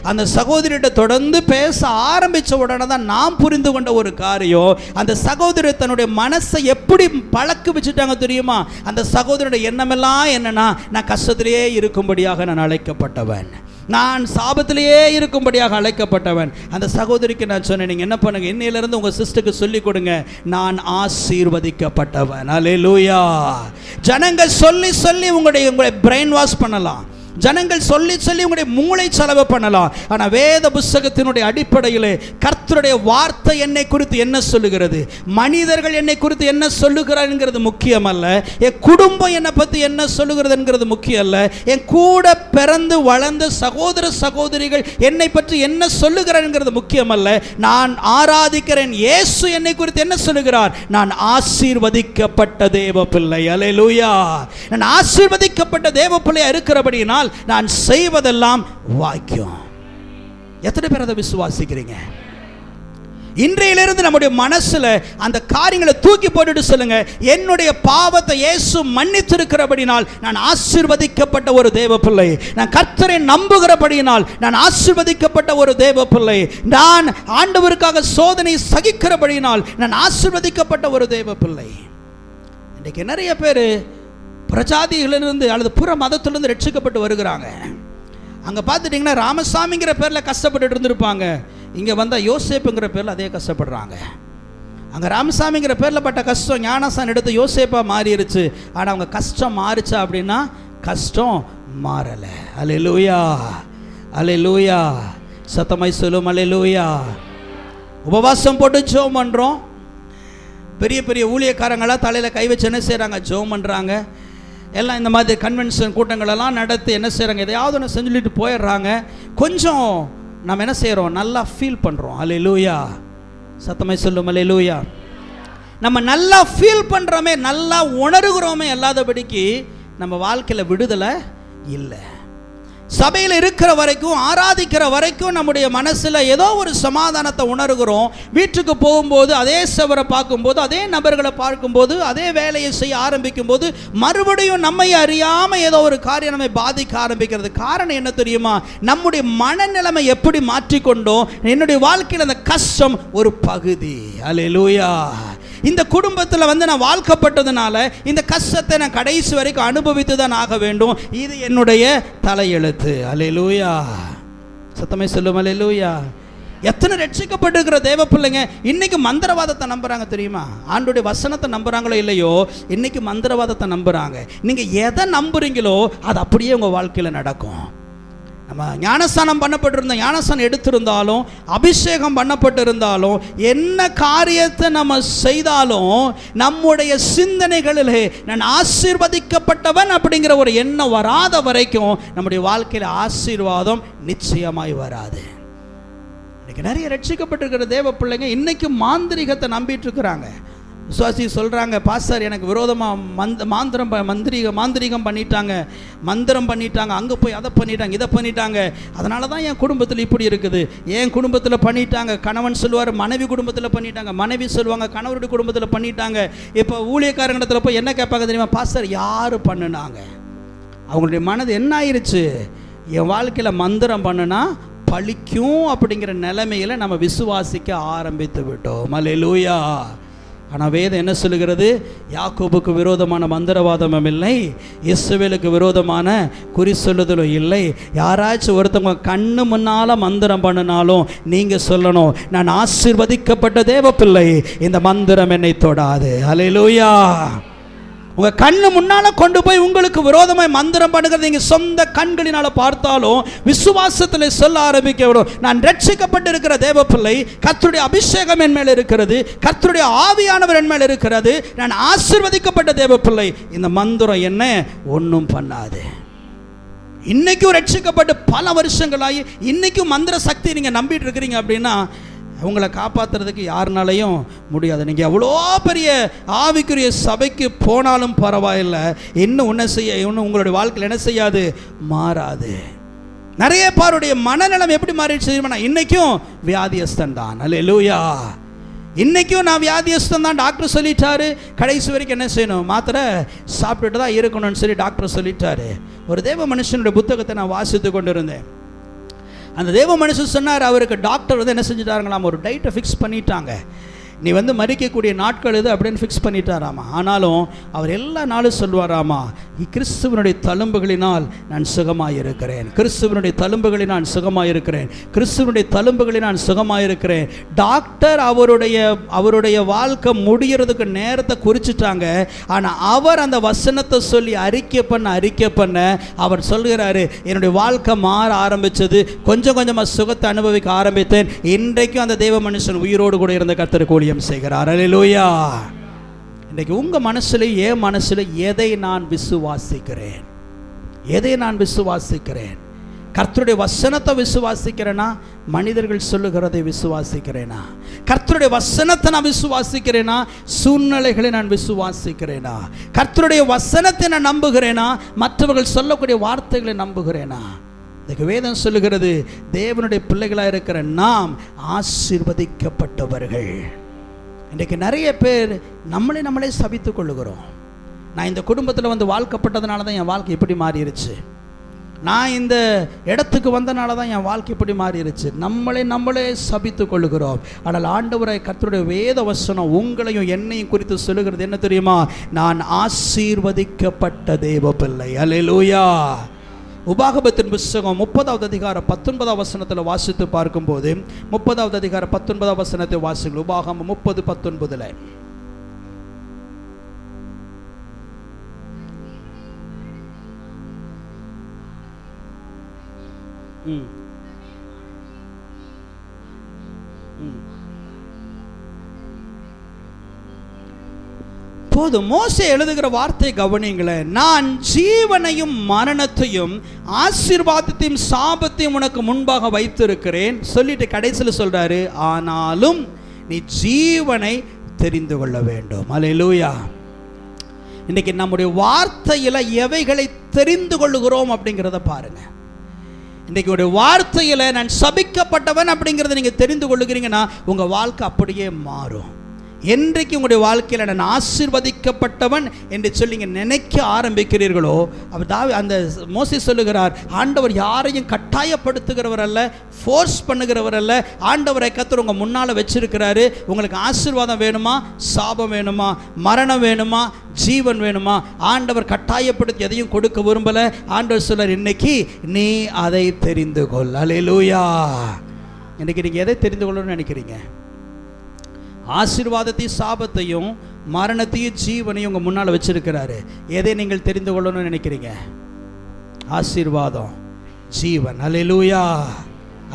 அந்த சகோதரியிட்ட தொடர்ந்து பேச ஆரம்பித்த உடனே தான் நான் புரிந்து கொண்ட ஒரு காரியம், அந்த சகோதரி தன்னுடைய மனசை எப்படி பழக்க வச்சுட்டாங்க தெரியுமா? அந்த சகோதரியோட எண்ணமெல்லாம் என்னன்னா, நான் கஷ்டத்திலேயே இருக்கும்படியாக நான் அழைக்கப்பட்டவன், நான் சாபத்திலேயே இருக்கும்படியாக அழைக்கப்பட்டவன். அந்த சகோதரிக்கு நான் சொன்னேன், நீங்கள் என்ன பண்ணுங்க, இன்னையிலிருந்து உங்கள் சிஸ்டருக்கு சொல்லிக் கொடுங்க, நான் ஆசீர்வதிக்கப்பட்டவன். அல்லேலூயா. ஜனங்கள் சொல்லி சொல்லி உங்களை பிரெயின் வாஷ் பண்ணலாம், ஜனங்கள் சொல்லி சொல்லி உங்களுடைய மூளை செலவு பண்ணலாம். ஆனால் வேத புஸ்தகத்தினுடைய அடிப்படையில் கர்த்தருடைய வார்த்தை என்னை குறித்து என்ன சொல்லுகிறது, மனிதர்கள் என்னை குறித்து என்ன சொல்லுகிறாருங்கிறது முக்கியம் அல்ல, என் குடும்பம் என்னை பற்றி என்ன சொல்லுகிறதுங்கிறது முக்கியம் அல்ல, என் கூட பிறந்து வளர்ந்த சகோதர சகோதரிகள் என்னை பற்றி என்ன சொல்லுகிறாருங்கிறது முக்கியம் அல்ல. நான் ஆராதிக்கிறேன் இயேசு என்னை குறித்து என்ன சொல்லுகிறார், நான் ஆசீர்வதிக்கப்பட்ட தேவ பிள்ளை. அல்லேலூயா. நான் ஆசீர்வதிக்கப்பட்ட தேவ பிள்ளையா இருக்கிறபடியினால் நான் செய்வதெல்லாம் வாக்கியம். எத்தனை பேர் அதை விசுவாசிக்கிறீங்க? இன்றையிலிருந்து நம்முடைய மனசுல அந்த காரியங்களை தூக்கி போட்டுட்டு சொல்லுங்க, என்னுடைய பாவத்தை இயேசு மன்னித்திருக்கிறபடினால் நான் ஆசீர்வதிக்கப்பட்ட ஒரு தேவ பிள்ளை, நான் கர்த்தரை நம்புகிறபடியினால் நான் ஆசீர்வதிக்கப்பட்ட ஒரு தேவ பிள்ளை, நான் ஆண்டவருக்காக சோதனை சகிக்கிறபடியினால் நான் ஆசீர்வதிக்கப்பட்ட ஒரு தேவ பிள்ளை. இன்றைக்கு நிறைய பேர் பிரஜாதிகளிலிருந்து அல்லது புற மதத்திலிருந்து ரட்சிக்கப்பட்டு வருகிறாங்க. அங்கே பார்த்துட்டிங்கன்னா ராமசாமிங்கிற பேரில் கஷ்டப்பட்டு இருந்திருப்பாங்க, இங்கே வந்தால் யோசேப்புங்கிற பேரில் அதே கஷ்டப்படுறாங்க. அங்கே ராமசாமிங்கிற பேரில் பட்ட கஷ்டம் ஞானசான் எடுத்து யோசேப்பாக மாறிடுச்சு. ஆனால் அவங்க கஷ்டம் மாறிச்சா அப்படின்னா கஷ்டம் மாறலை. அல்லேலூயா, அல்லேலூயா. சத்தமாய் சொல்லும் அல்லேலூயா. உபவாசம் போட்டு ஜெபம் பண்ணுறோம். பெரிய பெரிய ஊழியக்காரங்களாம் தலையில் கை வச்சு என்ன செய்கிறாங்க, ஜெபம் பண்ணுறாங்க. எல்லாம் இந்த மாதிரி கன்வென்ஷன் கூட்டங்களெல்லாம் நடத்தி என்ன செய்கிறாங்க, எதையாவது ஒன்று செஞ்சுட்டு போயிடுறாங்க. கொஞ்சம் நம்ம என்ன செய்கிறோம், நல்லா ஃபீல் பண்ணுறோம். அல்லேலூயா. சத்தமாய் சொல்லும் அல்லேலூயா. நம்ம நல்லா ஃபீல் பண்ணுறோமே, நல்லா உணர்கிறோமே, அல்லாதபடிக்கு நம்ம வாழ்க்கையில் விடுதலை இல்லை. சபையில் இருக்கிற வரைக்கும், ஆராதிக்கிற வரைக்கும் நம்முடைய மனசில் ஏதோ ஒரு சமாதானத்தை உணர்கிறோம். வீட்டுக்கு போகும்போது அதே சவரை பார்க்கும்போது, அதே நபர்களை பார்க்கும்போது, அதே வேலையை செய்ய ஆரம்பிக்கும் போது மறுபடியும் நம்மை அறியாமல் ஏதோ ஒரு காரியம் நம்மை பாதிக்க ஆரம்பிக்கிறது. காரணம் என்ன தெரியுமா? நம்முடைய மனநிலைமை எப்படி மாற்றிக்கொண்டோம். என்னுடைய வாழ்க்கையில் அந்த கஷ்டம் ஒரு பகுதி. அல்லேலூயா. இந்த குடும்பத்தில் நான் வாழ்க்கப்பட்டதுனால இந்த கஷ்டத்தை நான் கடைசி வரைக்கும் அனுபவித்து தான் ஆக வேண்டும். இது என்னுடைய தலையெழுத்து. அல்லேலூயா. சத்தமே சொல்லும் அல்லேலூயா. எத்தனை ரட்சிக்கப்பட்டிருக்கிற தேவ பிள்ளைங்க இன்னைக்கு மந்திரவாதத்தை நம்புறாங்க தெரியுமா? ஆண்டோடைய வசனத்தை நம்புறாங்களோ இல்லையோ, இன்னைக்கு மந்திரவாதத்தை நம்புறாங்க. நீங்க எதை நம்புறீங்களோ அது அப்படியே உங்க வாழ்க்கையில் நடக்கும். நம்ம ஞானஸ்தானம் பண்ணப்பட்டிருந்தோம், ஞானஸ்தானம் எடுத்திருந்தாலும், அபிஷேகம் பண்ணப்பட்டிருந்தாலும், என்ன காரியத்தை நம்ம செய்தாலும் நம்முடைய சிந்தனைகளிலே நான் ஆசீர்வதிக்கப்பட்டவன் அப்படிங்கிற ஒரு எண்ணம் வராத வரைக்கும் நம்முடைய வாழ்க்கையில் ஆசீர்வாதம் நிச்சயமாய் வராது. இன்னைக்கு நிறைய ரட்சிக்கப்பட்டிருக்கிற தேவ பிள்ளைங்க இன்னைக்கு மாந்திரிகத்தை நம்பிட்டு இருக்கிறாங்க. விசுவாசி சொல்கிறாங்க, பாஸ்டர் எனக்கு விரோதமாக மாந்திரிகம் பண்ணிட்டாங்க, மந்திரம் பண்ணிட்டாங்க, அங்கே போய் அதை பண்ணிட்டாங்க, இதை பண்ணிட்டாங்க, அதனால தான் என் குடும்பத்தில் இப்படி இருக்குது. என் குடும்பத்தில் பண்ணிட்டாங்க. கணவன் சொல்லுவார் மனைவி குடும்பத்தில் பண்ணிட்டாங்க, மனைவி சொல்லுவாங்க கணவருடைய குடும்பத்தில் பண்ணிட்டாங்க. இப்போ ஊழியக்காரங்களிடத்தில் போய் என்ன கேட்பாங்க தெரியுமா? பாஸ்டர் யார் பண்ணுனாங்க? அவங்களுடைய மனது என்ன ஆயிடுச்சு, என் வாழ்க்கையில் மந்திரம் பண்ணுனா பழிக்கும் அப்படிங்கிற நிலைமையில் நம்ம விசுவாசிக்க ஆரம்பித்து விட்டோம். அல்லேலூயா, ஆனால் வேதம் என்ன சொல்லுகிறது? யாக்கோபுக்கு விரோதமான மந்திரவாதமும் இல்லை, இஸ்ரவேலுக்கு விரோதமான குறி சொல்லுதலும் இல்லை. யாராச்சும் ஒருத்தவங்க கண்ணு முன்னால் மந்திரம் பண்ணினாலும் நீங்கள் சொல்லணும், நான் ஆசீர்வதிக்கப்பட்ட தேவ பிள்ளை, இந்த மந்திரம் என்னை தொடாது. அல்லேலூயா. உங்கள் கண்ணு முன்னால் கொண்டு போய் உங்களுக்கு விரோதமாய் மந்திரம் பண்ணுகிறது நீங்கள் சொந்த கண்களினால் பார்த்தாலும் விசுவாசத்தில் சொல்ல ஆரம்பிக்க விடும், நான் ரட்சிக்கப்பட்டு இருக்கிற தேவ பிள்ளை, கர்த்தருடைய அபிஷேகம் என் மேல் இருக்கிறது, கர்த்தருடைய ஆவியானவர் என் மேல் இருக்கிறது, நான் ஆசீர்வதிக்கப்பட்ட தேவ பிள்ளை, இந்த மந்திரம் என்ன ஒன்றும் பண்ணாது. இன்றைக்கும் ரட்சிக்கப்பட்டு பல வருஷங்களாகி இன்றைக்கும் மந்திர சக்தி நீங்கள் நம்பிட்டு இருக்கிறீங்க அப்படின்னா உங்களை காப்பாற்றுறதுக்கு யாருனாலையும் முடியாது. நீங்கள் எவ்வளோ பெரிய ஆவிக்குரிய சபைக்கு போனாலும் பரவாயில்லை, இன்னும் உங்களுடைய வாழ்க்கையில் என்ன செய்யாது? மாறாது. நிறைய பேருடைய மனநலம் எப்படி மாறிடுச்சு தெரியுமா? இன்றைக்கும் வியாதியஸ்தன் தான். அல்லேலூயா. இன்றைக்கும் நான் வியாதியஸ்தன் தான், டாக்டர் சொல்லிட்டாரு, கடைசி வரைக்கும் என்ன செய்யணும்? மாத்திரை சாப்பிட்டுட்டு தான் இருக்கணும்னு சொல்லி டாக்டர் சொல்லிட்டாரு. ஒரு தேவ மனுஷனுடைய புத்தகத்தை நான் வாசித்து கொண்டு இருந்தேன். அந்த தேவ மனுஷன் சொன்னார், அவருக்கு டாக்டர் வந்து என்ன செஞ்சுட்டாருங்களாம், ஒரு டயட்டை ஃபிக்ஸ் பண்ணிட்டாங்க, நீ வந்து மறிக்கக்கூடிய நாட்கள் இது அப்படின்னு ஃபிக்ஸ் பண்ணிட்டாராமா. ஆனாலும் அவர் எல்லா நாளும் சொல்வாராமா, கிறிஸ்துவனுடைய தழும்புகளினால் நான் சுகமாயிருக்கிறேன், கிறிஸ்துவனுடைய தழும்புகளில் நான் சுகமாயிருக்கிறேன், கிறிஸ்துவனுடைய தழும்புகளில் நான் சுகமாயிருக்கிறேன். டாக்டர் அவருடைய வாழ்க்கை முடிகிறதுக்கு நேரத்தை குறிச்சிட்டாங்க. ஆனால் அவர் அந்த வசனத்தை சொல்லி அறிக்கை பண்ண அவர் சொல்கிறாரு, என்னுடைய வாழ்க்கை மாற ஆரம்பித்தது, கொஞ்சம் கொஞ்சமாக சுகத்தை அனுபவிக்க ஆரம்பித்தேன். இன்றைக்கும் அந்த தேவ மனுஷன் உயிரோடு கூட இருந்த கர்த்தருக்கு ஊழியம் செய்கிறார். அல்லேலூயா. இன்றைக்கு உங்கள் மனசில் என் மனசில் எதை நான் விசுவாசிக்கிறேன்? எதை நான் விசுவாசிக்கிறேன்? கர்த்தருடைய வசனத்தை விசுவாசிக்கிறேனா? மனிதர்கள் சொல்லுகிறதை விசுவாசிக்கிறேனா? கர்த்தருடைய வசனத்தை நான் விசுவாசிக்கிறேனா? சூழ்நிலைகளை நான் விசுவாசிக்கிறேனா? கர்த்தருடைய வசனத்தை நான் நம்புகிறேனா? மற்றவர்கள் சொல்லக்கூடிய வார்த்தைகளை நம்புகிறேனா? இதுக்கு வேதம் சொல்லுகிறது, தேவனுடைய பிள்ளைகளாக இருக்கிற நாம் ஆசீர்வதிக்கப்பட்டவர்கள். இன்றைக்கு நிறைய பேர் நம்மளே சபித்து கொள்ளுகிறோம். நான் இந்த குடும்பத்தில் வந்து வாழ்க்கப்பட்டதுனால தான் என் வாழ்க்கை இப்படி மாறிடுச்சு, நான் இந்த இடத்துக்கு வந்தனால தான் என் வாழ்க்கை இப்படி மாறிடுச்சு, நம்மளே சபித்து கொள்ளுகிறோம். ஆனால் ஆண்டவரை கர்த்தருடைய வேத வசனம் உங்களையும் என்னையும் குறித்து சொல்லுகிறது என்ன தெரியுமா? நான் ஆசீர்வதிக்கப்பட்ட தேவ பிள்ளை. அல்லேலூயா. உபாகமத்தின் புத்தகம் 30வது அதிகாரம் 19வது வசனத்தில் வாசித்து பார்க்கும்போது, 30வது அதிகாரம் 19வது வசனத்தை வாசிங்கள். உபாகமம் 30:19. போது மோசே எழுதுகிற வார்த்தை கவனிங்களேன், நான் ஜீவனையும் மரணத்தையும் ஆசீர்வாதத்தையும் சாபத்தையும் உனக்கு முன்பாக வைத்திருக்கிறேன் சொல்லிட்டு கடைசியில் சொல்றாரு, ஆனாலும் நீ ஜீவனை தெரிந்து கொள்ள வேண்டும். அல்லேலூயா. இன்னைக்கு நம்முடைய வார்த்தையில எவைகளை தெரிந்து கொள்ளுகிறோம் அப்படிங்கிறத பாருங்க. இன்னைக்கு ஒரு வார்த்தையில நான் சபிக்கப்பட்டவன் அப்படிங்கிறத நீங்க தெரிந்து கொள்ளுகிறீங்கன்னா உங்க வாழ்க்கை அப்படியே மாறும். என்றைக்கு உங்களுடைய வாழ்க்கையில் நான் ஆசீர்வதிக்கப்பட்டவன் என்று சொல்லி நீங்கள் நினைக்க ஆரம்பிக்கிறீர்களோ, அந்த மோசே சொல்லுகிறார், ஆண்டவர் யாரையும் கட்டாயப்படுத்துகிறவர் அல்ல, ஃபோர்ஸ் பண்ணுகிறவர் அல்ல. ஆண்டவரை கர்த்தர் உங்கள் முன்னால் வச்சிருக்கிறாரு. உங்களுக்கு ஆசீர்வாதம் வேணுமா, சாபம் வேணுமா, மரணம் வேணுமா, ஜீவன் வேணுமா, ஆண்டவர் கட்டாயப்படுத்தி எதையும் கொடுக்க விரும்பலை. ஆண்டவர் சொல்றார், இன்னைக்கு நீ அதை தெரிந்து கொள். அல்லேலூயா. இன்னைக்கு நீங்கள் எதை தெரிந்து கொள்ளணும்னு நினைக்கிறீங்க? ஆசீர்வாதத்தையும் சாபத்தையும் மரணத்தையும் ஜீவனையும் உங்கள் முன்னால் வச்சிருக்கிறாரு. எதை நீங்கள் தெரிந்து கொள்ளணும்னு நினைக்கிறீங்க? ஆசீர்வாதம், ஜீவன். அல்லேலூயா.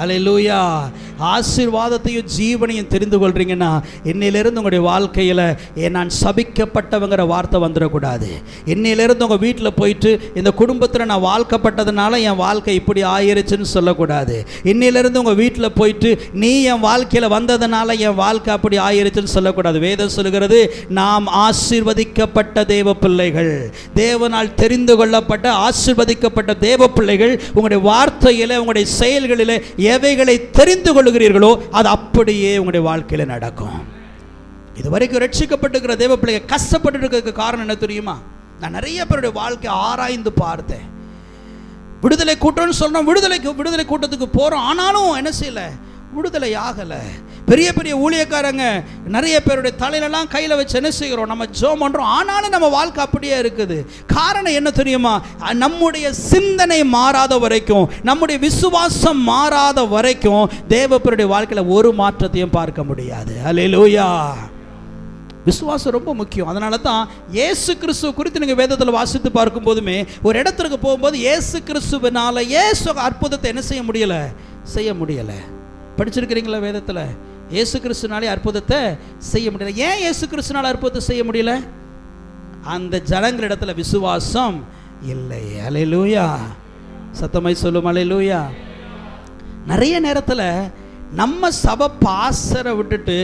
அல்லேலூயா. ஆசீர்வாதத்தையும் ஜீவனையும் தெரிந்து கொள்றீங்கன்னா இன்னையிலிருந்து உங்களுடைய வாழ்க்கையில் நான் சபிக்கப்பட்டவங்கிற வார்த்தை வந்துடக்கூடாது. இன்னையிலிருந்து உங்கள் வீட்டில் போயிட்டு இந்த குடும்பத்தில் நான் வாழ்க்கப்பட்டதுனால என் வாழ்க்கை இப்படி ஆயிருச்சுன்னு சொல்லக்கூடாது. இன்னையிலிருந்து உங்கள் வீட்டில் போயிட்டு நீ என் வாழ்க்கையில் வந்ததுனால என் வாழ்க்கை அப்படி ஆயிருச்சுன்னு சொல்லக்கூடாது. வேதம் சொல்லுகிறது, நாம் ஆசீர்வதிக்கப்பட்ட தேவ பிள்ளைகள், தேவனால் தெரிந்து கொள்ளப்பட்ட ஆசீர்வதிக்கப்பட்ட தேவ பிள்ளைகள். உங்களுடைய வார்த்தையில் உங்களுடைய செயல்களில் எவைகளை தெரிந்து கொள்ளுகிறீர்களோ அது அப்படியே உங்களுடைய வாழ்க்கையில் நடக்கும். இதுவரைக்கும் ரட்சிக்கப்பட்டிருக்கிற தேவ பிள்ளைகள் கஷ்டப்பட்டு இருக்கிறதுக்கு காரணம் என்ன தெரியுமா? நான் நிறைய பேருடைய வாழ்க்கை ஆராய்ந்து பார்த்தேன். விடுதலை கூட்டம்னு சொல்றோம், விடுதலை கூட்டத்துக்கு போறோம், ஆனாலும் என்ன செய்யல, விடுதலை ஆகலை. பெரிய பெரிய ஊழியக்காரங்க நிறைய பேருடைய தலையிலெல்லாம் கையில் வச்சு என்ன செய்கிறோம், நம்ம ஜெபம் பண்ணுறோம். ஆனாலும் நம்ம வாழ்க்கை அப்படியே இருக்குது. காரணம் என்ன தெரியுமா? நம்முடைய சிந்தனை மாறாத வரைக்கும், நம்முடைய விசுவாசம் மாறாத வரைக்கும் தேவப்பருடைய வாழ்க்கையில் ஒரு மாற்றத்தையும் பார்க்க முடியாது. அல்லேலூயா. விசுவாசம் ரொம்ப முக்கியம். அதனால தான் இயேசு கிறிஸ்துவ குறித்து நீங்கள் வேதத்தில் வாசித்து பார்க்கும் போதுமே, ஒரு இடத்துக்கு போகும்போது இயேசு கிறிஸ்துவினால அற்புதத்தை என்ன செய்ய முடியலை. படிச்சிருக்கிறீங்களா வேதத்தில்? இயேசு கிறிஸ்துனாலே அற்புதத்தை செய்ய முடியல. ஏன் இயேசு கிறிஸ்துனால அற்புதத்தை செய்ய முடியல? அந்த ஜனங்களிடத்துல விசுவாசம் இல்லை. அல்லேலூயா. சத்தமாய் சொல்லும் அல்லேலூயா. நிறைய நேரத்தில் நம்ம சபை பாசரை விட்டுட்டு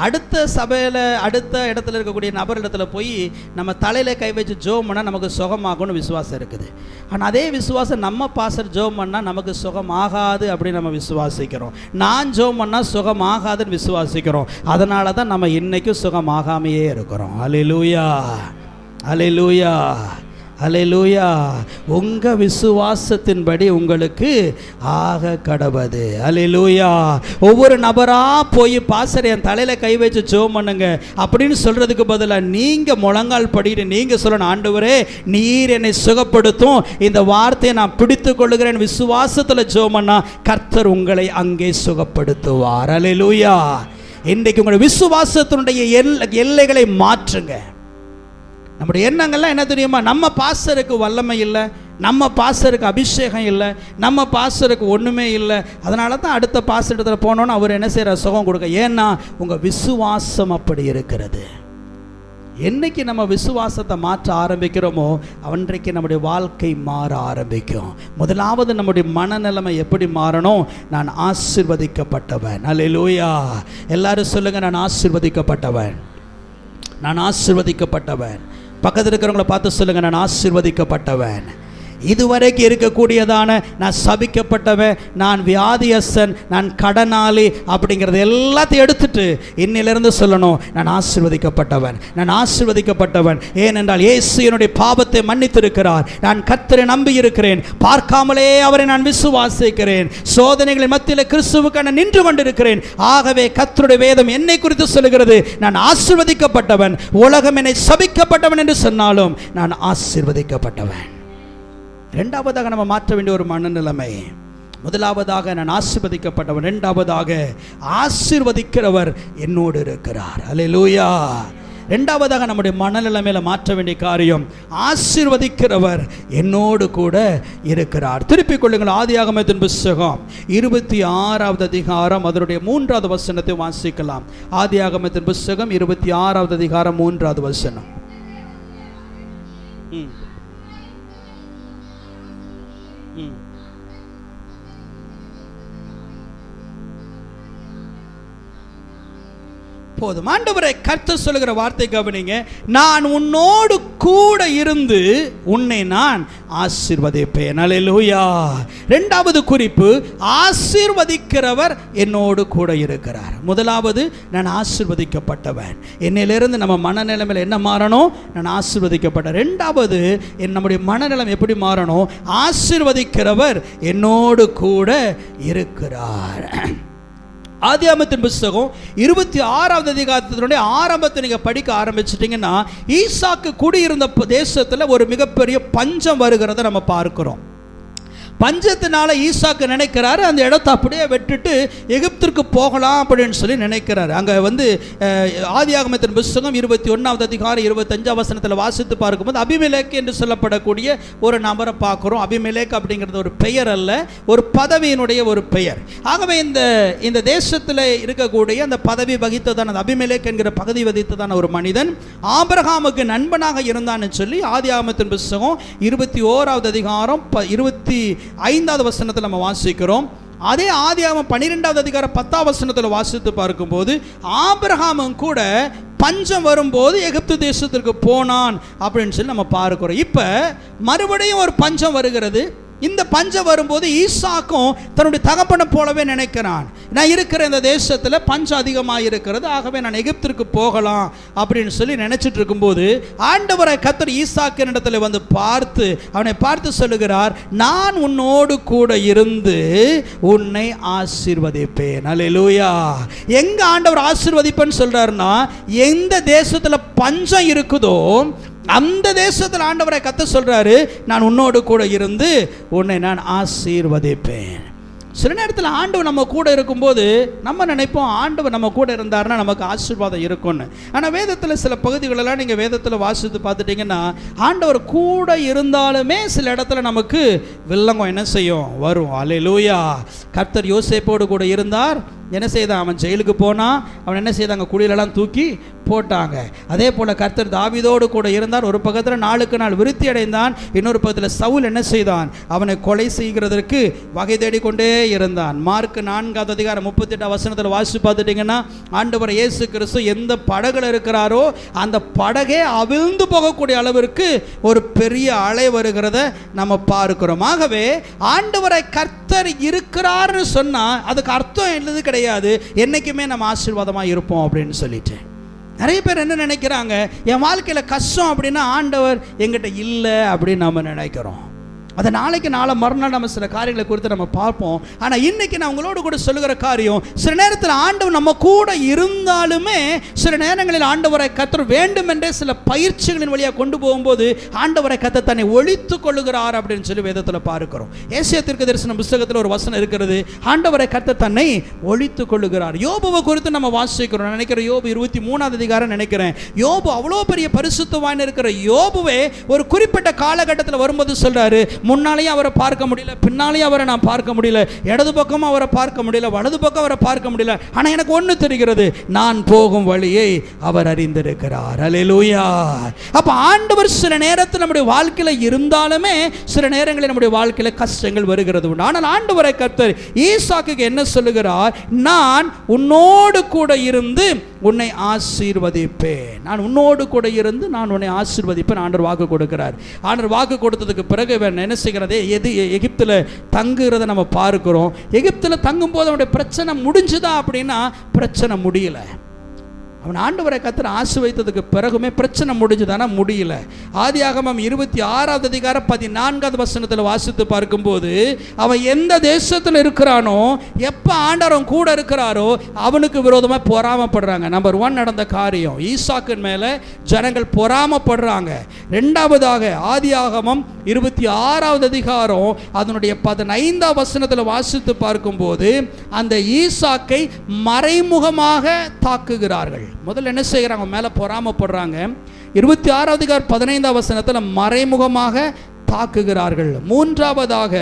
அடுத்த சபையில் அடுத்த இடத்துல இருக்கக்கூடிய நபரிடத்துல போய் நம்ம தலையில் கை வச்சு ஜெபம் பண்ணால் நமக்கு சுகமாகும்னு விசுவாசம் இருக்குது. ஆனால் அதே விசுவாசம் நம்ம பாசர் ஜெபம் பண்ணால் நமக்கு சுகமாகாது அப்படின்னு நம்ம விசுவாசிக்கிறோம். நான் ஜெபம் பண்ணால் சுகமாகாதுன்னு விசுவாசிக்கிறோம். அதனால தான் நம்ம இன்றைக்கும் சுகமாகாமையே இருக்கிறோம். அல்லேலூயா, அல்லேலூயா, அல்லேலூயா. உங்கள் விசுவாசத்தின்படி உங்களுக்கு ஆக கடவது. அல்லேலூயா. ஒவ்வொரு நபராக போய் பாஸ்டர் என் தலையில் கை வச்சு ஜெபம் பண்ணுங்க அப்படின்னு சொல்கிறதுக்கு பதிலாக நீங்கள் முழங்கால் படிட்டு நீங்கள் சொல்லணும், ஆண்டவரே நீர் என்னை சுகப்படுத்தும், இந்த வார்த்தையை நான் பிடித்து கொள்ளுகிறேன் விசுவாசத்தில் ஜெபம் பண்ணா கர்த்தர் உங்களை அங்கே சுகப்படுத்துவார். அல்லேலூயா. இன்றைக்கு உங்களுடைய விசுவாசத்தினுடைய எல்லைகளை மாற்றுங்க. நம்முடைய எண்ணங்கள்லாம் என்ன தெரியுமா? நம்ம பாஸ்டருக்கு வல்லமை இல்லை, நம்ம பாஸ்டருக்கு அபிஷேகம் இல்லை, நம்ம பாஸ்டருக்கு ஒன்றுமே இல்லை. அதனால தான் அடுத்த பாஸ்டர் இடத்துல போனோன்னு அவர் என்ன செய்கிற சுகம் கொடுக்க. ஏன்னா உங்கள் விசுவாசம் அப்படி இருக்கிறது. என்னைக்கு நம்ம விசுவாசத்தை மாற்ற ஆரம்பிக்கிறோமோ அன்றைக்கு நம்முடைய வாழ்க்கை மாற ஆரம்பிக்கும். முதலாவது நம்முடைய மனநிலைமை எப்படி மாறணும்? நான் ஆசீர்வதிக்கப்பட்டவன். அல்லேலூயா. எல்லாரும் சொல்லுங்க, நான் ஆசீர்வதிக்கப்பட்டவன், நான் ஆசீர்வதிக்கப்பட்டவன். பக்கத்தில் இருக்கிறவங்களை பார்த்து சொல்லுங்க, நான் ஆசீர்வதிக்கப்பட்டவன். இதுவரைக்கும் இருக்கக்கூடியதான நான் சபிக்கப்பட்டவன், நான் வியாதியஸ்தன், நான் கடனாளி அப்படிங்கிறது எல்லாத்தையும் எடுத்துட்டு இன்னிலிருந்து சொல்லணும், நான் ஆசீர்வதிக்கப்பட்டவன், நான் ஆசீர்வதிக்கப்பட்டவன். ஏனென்றால் இயேசு என்னுடைய பாவத்தை மன்னித்திருக்கிறார். நான் கர்த்தரை நம்பி இருக்கிறேன், பார்க்காமலே அவரை நான் விசுவாசிக்கிறேன், சோதனைகளின் மத்தியில் கிறிஸ்துவுக்கு நான் நின்று கொண்டிருக்கிறேன். ஆகவே கர்த்தருடைய வேதம் என்னை குறித்து சொல்லுகிறது, நான் ஆசீர்வதிக்கப்பட்டவன். உலகம் என்னை சபிக்கப்பட்டவன் என்று சொன்னாலும் நான் ஆசீர்வதிக்கப்பட்டவன். இரண்டாவதாக நம்ம மாற்ற வேண்டிய ஒரு மனநிலைமை. முதலாவதாக நான் ஆசீர்வதிக்கப்பட்டவன், இரண்டாவதாக ஆசீர்வதிக்கிறவர் என்னோடு இருக்கிறார். அல்லேலூயா. இரண்டாவதாக நம்முடைய மனநிலைமையில மாற்ற வேண்டிய காரியம், ஆசீர்வதிக்கிறவர் என்னோடு கூட இருக்கிறார். திருப்பிக் கொள்ளுங்கள், ஆதியாகமத்தின் புத்தகம் 26வது அதிகாரம் அதனுடைய 3வது வசனத்தை வாசிக்கலாம். ஆதியாகமத்தின் புத்தகம் 26வது அதிகாரம் 3வது வசனம். போதும். ஆண்டவரே கர்த்தர் சொல்லுகிற வார்த்தை கவனிங்க, நான் உன்னோடு கூட இருந்து உன்னை நான் ஆசீர்வதிப்பேன். அல்லேலூயா. இரண்டாவது குறிப்பு, ஆசீர்வதிக்கிறவர் என்னோடு கூட இருக்கிறார். முதலாவது, நான் ஆசீர்வதிக்கப்பட்டவன். என்னிலிருந்து நம்ம மனநிலைமையில் என்ன மாறணும்? நான் ஆசீர்வதிக்கப்பட்ட. இரண்டாவது, நம்முடைய மனநிலைமை எப்படி மாறணும்? ஆசீர்வதிக்கிறவர் என்னோடு கூட இருக்கிறார். ஆதியாகமத்தின் புத்தகம் 26வது அதிகாரத்தினுடைய ஆரம்பத்தை நீங்க படிக்க ஆரம்பிச்சிட்டீங்கன்னா, ஈசாக்கு குடியிருந்த தேசத்தில் ஒரு மிகப்பெரிய பஞ்சம் வருகிறத நம்ம பார்க்கிறோம். பஞ்சத்தினால ஈசாக்கு நினைக்கிறாரு, அந்த இடத்தை அப்படியே விட்டுட்டு எகிப்திற்கு போகலாம் அப்படின்னு சொல்லி நினைக்கிறாரு. அங்கே ஆதியாகமத்தின் புத்தகம் 21வது அதிகாரம் 25வது வசனத்தில் வாசித்து பார்க்கும்போது அபிமெலேக் என்று சொல்லப்படக்கூடிய ஒரு நபரை பார்க்குறோம். அபிமெலேக் அப்படிங்கிறது ஒரு பெயர் அல்ல, ஒரு பதவியினுடைய ஒரு பெயர். ஆகவே இந்த தேசத்தில் இருக்கக்கூடிய அந்த பதவி வகித்ததான அந்த அபிமெலேக் என்கிற பதவி வகித்ததான ஒரு மனிதன் ஆபிரகாமுக்கு நண்பனாக இருந்தான்னு சொல்லி ஆதியாகமத்தின் புத்தகம் 21வது அதிகாரம் 25வது வசனத்தில் நம்ம வாசிக்கிறோம். அதே ஆதியாகமம் 12வது அதிகாரம் 10வது வசனத்தில் வாசித்து பார்க்கும்போது ஆபிரகாமும் கூட பஞ்சம் வரும்போது எகிப்து தேசத்திற்கு போனான் அப்படின்னு சொல்லி நம்ம பார்க்கிறோம். இப்போ மறுபடியும் ஒரு பஞ்சம் வருகிறது. இந்த பஞ்சம் வரும்போது ஈசாக்கும் தன்னுடைய தகப்பனை போலவே நினைக்கிறான். நான் இருக்கிற இந்த தேசத்தில் பஞ்சம் அதிகமாக இருக்கிறது, ஆகவே நான் எகிப்திற்கு போகலாம் அப்படின்னு சொல்லி நினைச்சிட்டு இருக்கும்போது ஆண்டவரை கர்த்தர் ஈசாக்கின் இடத்துல வந்து பார்த்து அவனை பார்த்து சொல்லுகிறார், நான் உன்னோடு கூட இருந்து உன்னை ஆசீர்வதிப்பேன். அல்லேலூயா. எங்க ஆண்டவர் ஆசீர்வதிப்பேன்னு சொல்றாருன்னா, எந்த தேசத்துல பஞ்சம் இருக்குதோ அந்த தேசத்தில் ஆண்டவரை கர்த்தர் சொல்றாரு, நான் உன்னோடு கூட இருந்து உன்னை நான் ஆசீர்வதிப்பேன். சில நேரத்தில் ஆண்டவர் நம்ம கூட இருக்கும்போது நம்ம நினைப்போம் ஆண்டவர் நம்ம கூட இருந்தாருன்னா நமக்கு ஆசீர்வாதம் இருக்கும்னு. ஆனால் வேதத்தில் சில பகுதிகளெல்லாம் நீங்கள் வேதத்தில் வாசித்து பார்த்துட்டிங்கன்னா ஆண்டவர் கூட இருந்தாலுமே சில இடத்துல நமக்கு வில்லங்கம் என்ன செய்யும் வரும். அல்லேலூயா. கர்த்தர் யோசேப்போடு கூட இருந்தார். என்ன செய்தான்? அவன் ஜெயிலுக்கு போனான். அவன் என்ன செய்தாங்க? குழியிலெல்லாம் தூக்கி போட்டாங்க. அதே போல் கர்த்தர் தாவீதோடு கூட இருந்தார். ஒரு பக்கத்தில் நாளுக்கு நாள் விருத்தி அடைந்தான், இன்னொரு பக்கத்தில் சவுல் என்ன செய்தான்? அவனை கொலை செய்கிறதற்கு வகை தேடிக்கொண்டே இருந்தான். மார்க் 4:38 வாசித்து பார்த்துட்டிங்கன்னா ஆண்டவர் இயேசு கிறிஸ்து எந்த படகுல இருக்கிறாரோ அந்த படகே அவிழ்ந்து போகக்கூடிய அளவிற்கு ஒரு பெரிய அலை வருகிறத நம்ம பார்க்கிறோம். ஆகவே ஆண்டவரை கர்த்தர் இருக்கிறார்னு சொன்னால் அதுக்கு அர்த்தம் என்னது கிடையாது, என்னைக்குமே நம்ம ஆசீர்வாதமாக இருப்போம் அப்படின்னு சொல்லிட்டு. நிறைய பேர் என்ன நினைக்கிறாங்க, என் வாழ்க்கையில் கஷ்டம் அப்படின்னா ஆண்டவர் எங்கிட்ட இல்லை அப்படின்னு நம்ம நினைக்கிறோம். அதை நாளைக்கு மறுநாள் நம்ம சில காரியங்களை குறித்து நம்ம பார்ப்போம். ஆனால் இன்னைக்கு நான் உங்களோடு கூட சொல்லுகிற காரியம், சில நேரத்தில் ஆண்டவர் நம்ம கூட இருந்தாலுமே சில நேரங்களில் ஆண்டவரை கர்த்தர் வேண்டும் என்றே சில பயிற்சிகளின் வழியாக கொண்டு போகும்போது ஆண்டவரை கர்த்தர் தன்னை ஒழித்து கொள்ளுகிறார் அப்படின்னு சொல்லி வேதத்தில் பார்க்கிறோம். ஏசாயா தீர்க்கதரிசன புத்தகத்தில் ஒரு வசனம் இருக்கிறது, ஆண்டவரை கர்த்தர் தன்னை ஒழித்து கொள்ளுகிறார். யோபுவை குறித்து நம்ம வாசிக்கிறோம். நான் நினைக்கிறேன் யோபு 23 நினைக்கிறேன். யோபு அவ்வளோ பெரிய பரிசுத்தவான் இருக்கிற யோபுவே ஒரு குறிப்பிட்ட காலகட்டத்தில் வரும்போது சொல்றாரு, முன்னாலேயும் அவரை பார்க்க முடியல, பின்னாலேயும் அவரை நான் பார்க்க முடியல, இடது பக்கமும் அவரை பார்க்க முடியல, வலது பக்கம் அவரை பார்க்க முடியல, ஆனால் எனக்கு ஒன்று தெரிகிறது, நான் போகும் வழியை அவர் அறிந்திருக்கிறார். அல்லேலூயா. அப்ப ஆண்டவர் சில நேரத்தில் நம்முடைய வாழ்க்கையில் இருந்தாலுமே சில நேரங்களில் நம்முடைய வாழ்க்கையில் கஷ்டங்கள் வருகிறது உண்டு. ஆனால் ஆண்டவரை கர்த்தர் ஈசாக்குக்கு என்ன சொல்லுகிறார்? நான் உன்னோடு கூட இருந்து உன்னை ஆசீர்வதிப்பேன். நான் உன்னோடு கூட இருந்து நான் உன்னை ஆசீர்வதிப்பேன். ஆண்டவர் வாக்கு கொடுக்கிறார். ஆண்டவர் வாக்கு கொடுத்ததுக்கு பிறகு என்ன செய்கிறதே எகிப்தில் தங்குகிறத நம்ம பார்க்கிறோம். எகிப்தில் தங்கும் போது அவனுடைய பிரச்சனை முடிஞ்சுதா அப்படின்னா பிரச்சனை முடியல. அவன் ஆண்டவரை கர்த்தர் ஆசீர்வதித்ததுக்கு பிறகுமே பிரச்சனை முடிஞ்சுதானா? முடியல. ஆதியாகமம் 26:14 வாசித்து பார்க்கும்போது அவன் எந்த தேசத்தில் இருக்கிறானோ, எப்போ ஆண்டவன் கூட இருக்கிறாரோ அவனுக்கு விரோதமாக பொறாமப்படுறாங்க. நம்பர் 1 நடந்த காரியம், ஈசாக்கின் மேலே ஜனங்கள் பொறாமப்படுறாங்க. ரெண்டாவதாக ஆதியாகமம் 26 அதனுடைய 15 வாசித்து பார்க்கும்போது அந்த ஈசாக்கை மறைமுகமாக தாக்குகிறார்கள். முதல்ல என்ன செய்கிறாங்க? மேலே பொறாமப்படுறாங்க. 26:15 மறைமுகமாக தாக்குகிறார்கள். மூன்றாவதாக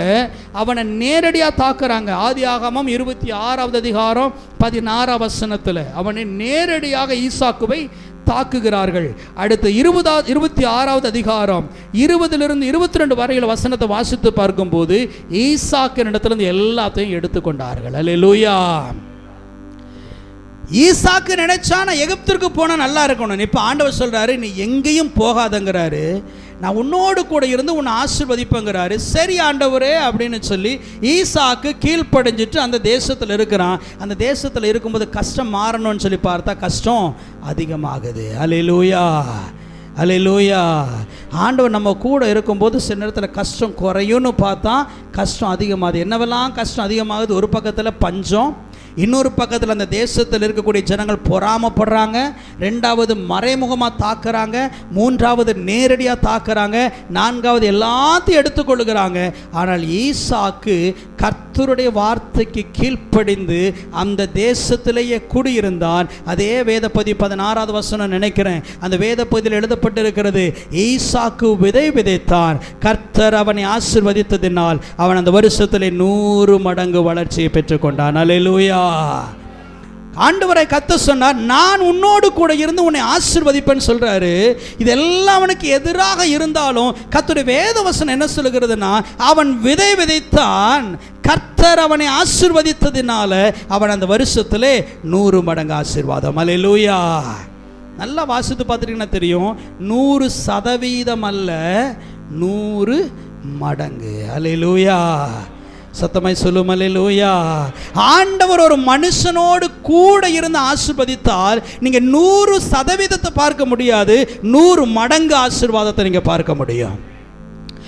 அவனை நேரடியாக தாக்குறாங்க. ஆதியாகமம் 26:16 அவனை நேரடியாக ஈசாக்குவை தாக்குகிறார்கள். அடுத்து 26 20-22 வரையில் வசனத்தை வாசித்து பார்க்கும்போது ஈசாக்கின் இடத்திலிருந்து எல்லாத்தையும் எடுத்துக்கொண்டார்கள். அல்லேலூயா. ஈசாக்கு நினைச்சா நான் எகிப்திற்கு போனால் நல்லா இருக்கணும். இப்போ ஆண்டவர் சொல்றாரு, நீ எங்கேயும் போகாதங்கிறாரு, நான் உன்னோடு கூட இருந்து உன்னை ஆசீர்வதிப்பேங்கிறாரு. சரி ஆண்டவரே அப்படின்னு சொல்லி ஈசாக்கு கீழ்ப்படைஞ்சிட்டு அந்த தேசத்தில் இருக்கிறான். அந்த தேசத்தில் இருக்கும்போது கஷ்டம் மாறணும்னு சொல்லி பார்த்தா கஷ்டம் அதிகமாகுது. அல்லேலூயா. அல்லேலூயா. ஆண்டவர் நம்ம கூட இருக்கும்போது சில நேரத்தில் கஷ்டம் குறையும்னு பார்த்தா கஷ்டம் அதிகமாகுது. என்னவெல்லாம் கஷ்டம் அதிகமாகுது? ஒரு பக்கத்தில் பஞ்சம், இன்னொரு பக்கத்தில் அந்த தேசத்தில் இருக்கக்கூடிய ஜனங்கள் பொறாமப்படுறாங்க, ரெண்டாவது மறைமுகமாக தாக்குறாங்க, மூன்றாவது நேரடியாக தாக்குறாங்க, நான்காவது எல்லாத்தையும் எடுத்துக்கொள்ளுகிறாங்க. ஆனால் ஈசாக்கு கர்த்தருடைய வார்த்தைக்கு கீழ்ப்படிந்து அந்த தேசத்திலேயே குடியிருந்தான். அதே வேதப்பதி 16 நினைக்கிறேன், அந்த வேதப்பதியில் எழுதப்பட்டிருக்கிறது, ஈசாக்கு விதை விதைத்தான், கர்த்தர் அவனை ஆசீர்வதித்ததினால் அவன் அந்த வருஷத்திலே 100 மடங்கு வளர்ச்சியை பெற்றுக்கொண்டான். அல்லேலூயா. ஆண்டவரை கர்த்தர் சொன்னார், நான் உன்னோடு கூட இருந்து உன்னை ஆசீர்வதிப்பேன்னு சொல்றாரு. இதெல்லாம் அவனுக்கு எதிராக இருந்தாலும் கர்த்தருடைய வேதவசனம் என்ன சொல்லுகிறதுனா, அவன் விதை விதைத்தான், கர்த்தர் அவனை ஆசீர்வதித்ததினால அவன் அந்த வருஷத்திலே 100 மடங்கு ஆசீர்வாதம். அல்லேலூயா. நல்லா வாசித்து பார்த்துட்டீங்கன்னா தெரியும், 100% அல்ல, 100 மடங்கு. அல்லேலூயா. சத்தமாய் சொல்லும் அல்லேலூயா. ஆண்டவர் ஒரு மனுஷனோடு கூட இருந்து ஆசீர்வதித்தால் நீங்க 100% பார்க்க முடியாது, 100 மடங்கு ஆசீர்வாதத்தை நீங்க பார்க்க முடியும்.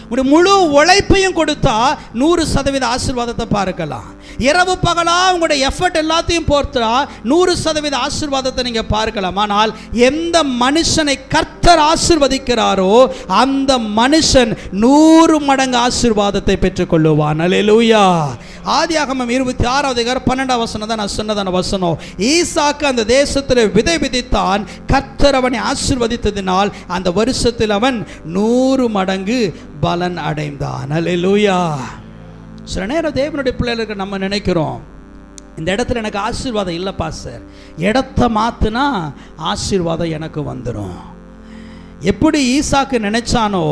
உங்களுடைய முழு உழைப்பையும் கொடுத்தா 100% ஆசீர்வாதத்தை பார்க்கலாம். இரவு பகலா உங்களுடைய எஃபர்ட் எல்லாத்தையும் போர்த்தா 100% ஆசீர்வாதத்தை நீங்க பார்க்கலாம். ஆனால் எந்த மனுஷனை கர்த்தர் ஆசீர்வதிக்கிறாரோ அந்த மனுஷன் 100 மடங்கு ஆசீர்வாதத்தை பெற்றுக்கொள்ளுவான். அல்லேலூயா. ஆதியாகமம் 26:12 தான் நான் சொன்னதான வசனம். ஈசாக்கு அந்த தேசத்தில் விதை விதைத்தான். கர்த்தர் அவனை ஆசீர்வதித்ததினால் அந்த வருஷத்தில் அவன் 100 மடங்கு பலன் அடைந்தான். அல்லேலூயா. சில நேரம் தேவனுடைய பிள்ளைகளுக்கு நம்ம நினைக்கிறோம், இந்த இடத்துல எனக்கு ஆசீர்வாதம் இல்லை பாஸ்டர், இடத்த மாத்துனா ஆசீர்வாதம் எனக்கு வந்துடும். எப்படி ஈசாக்கு நினைச்சானோ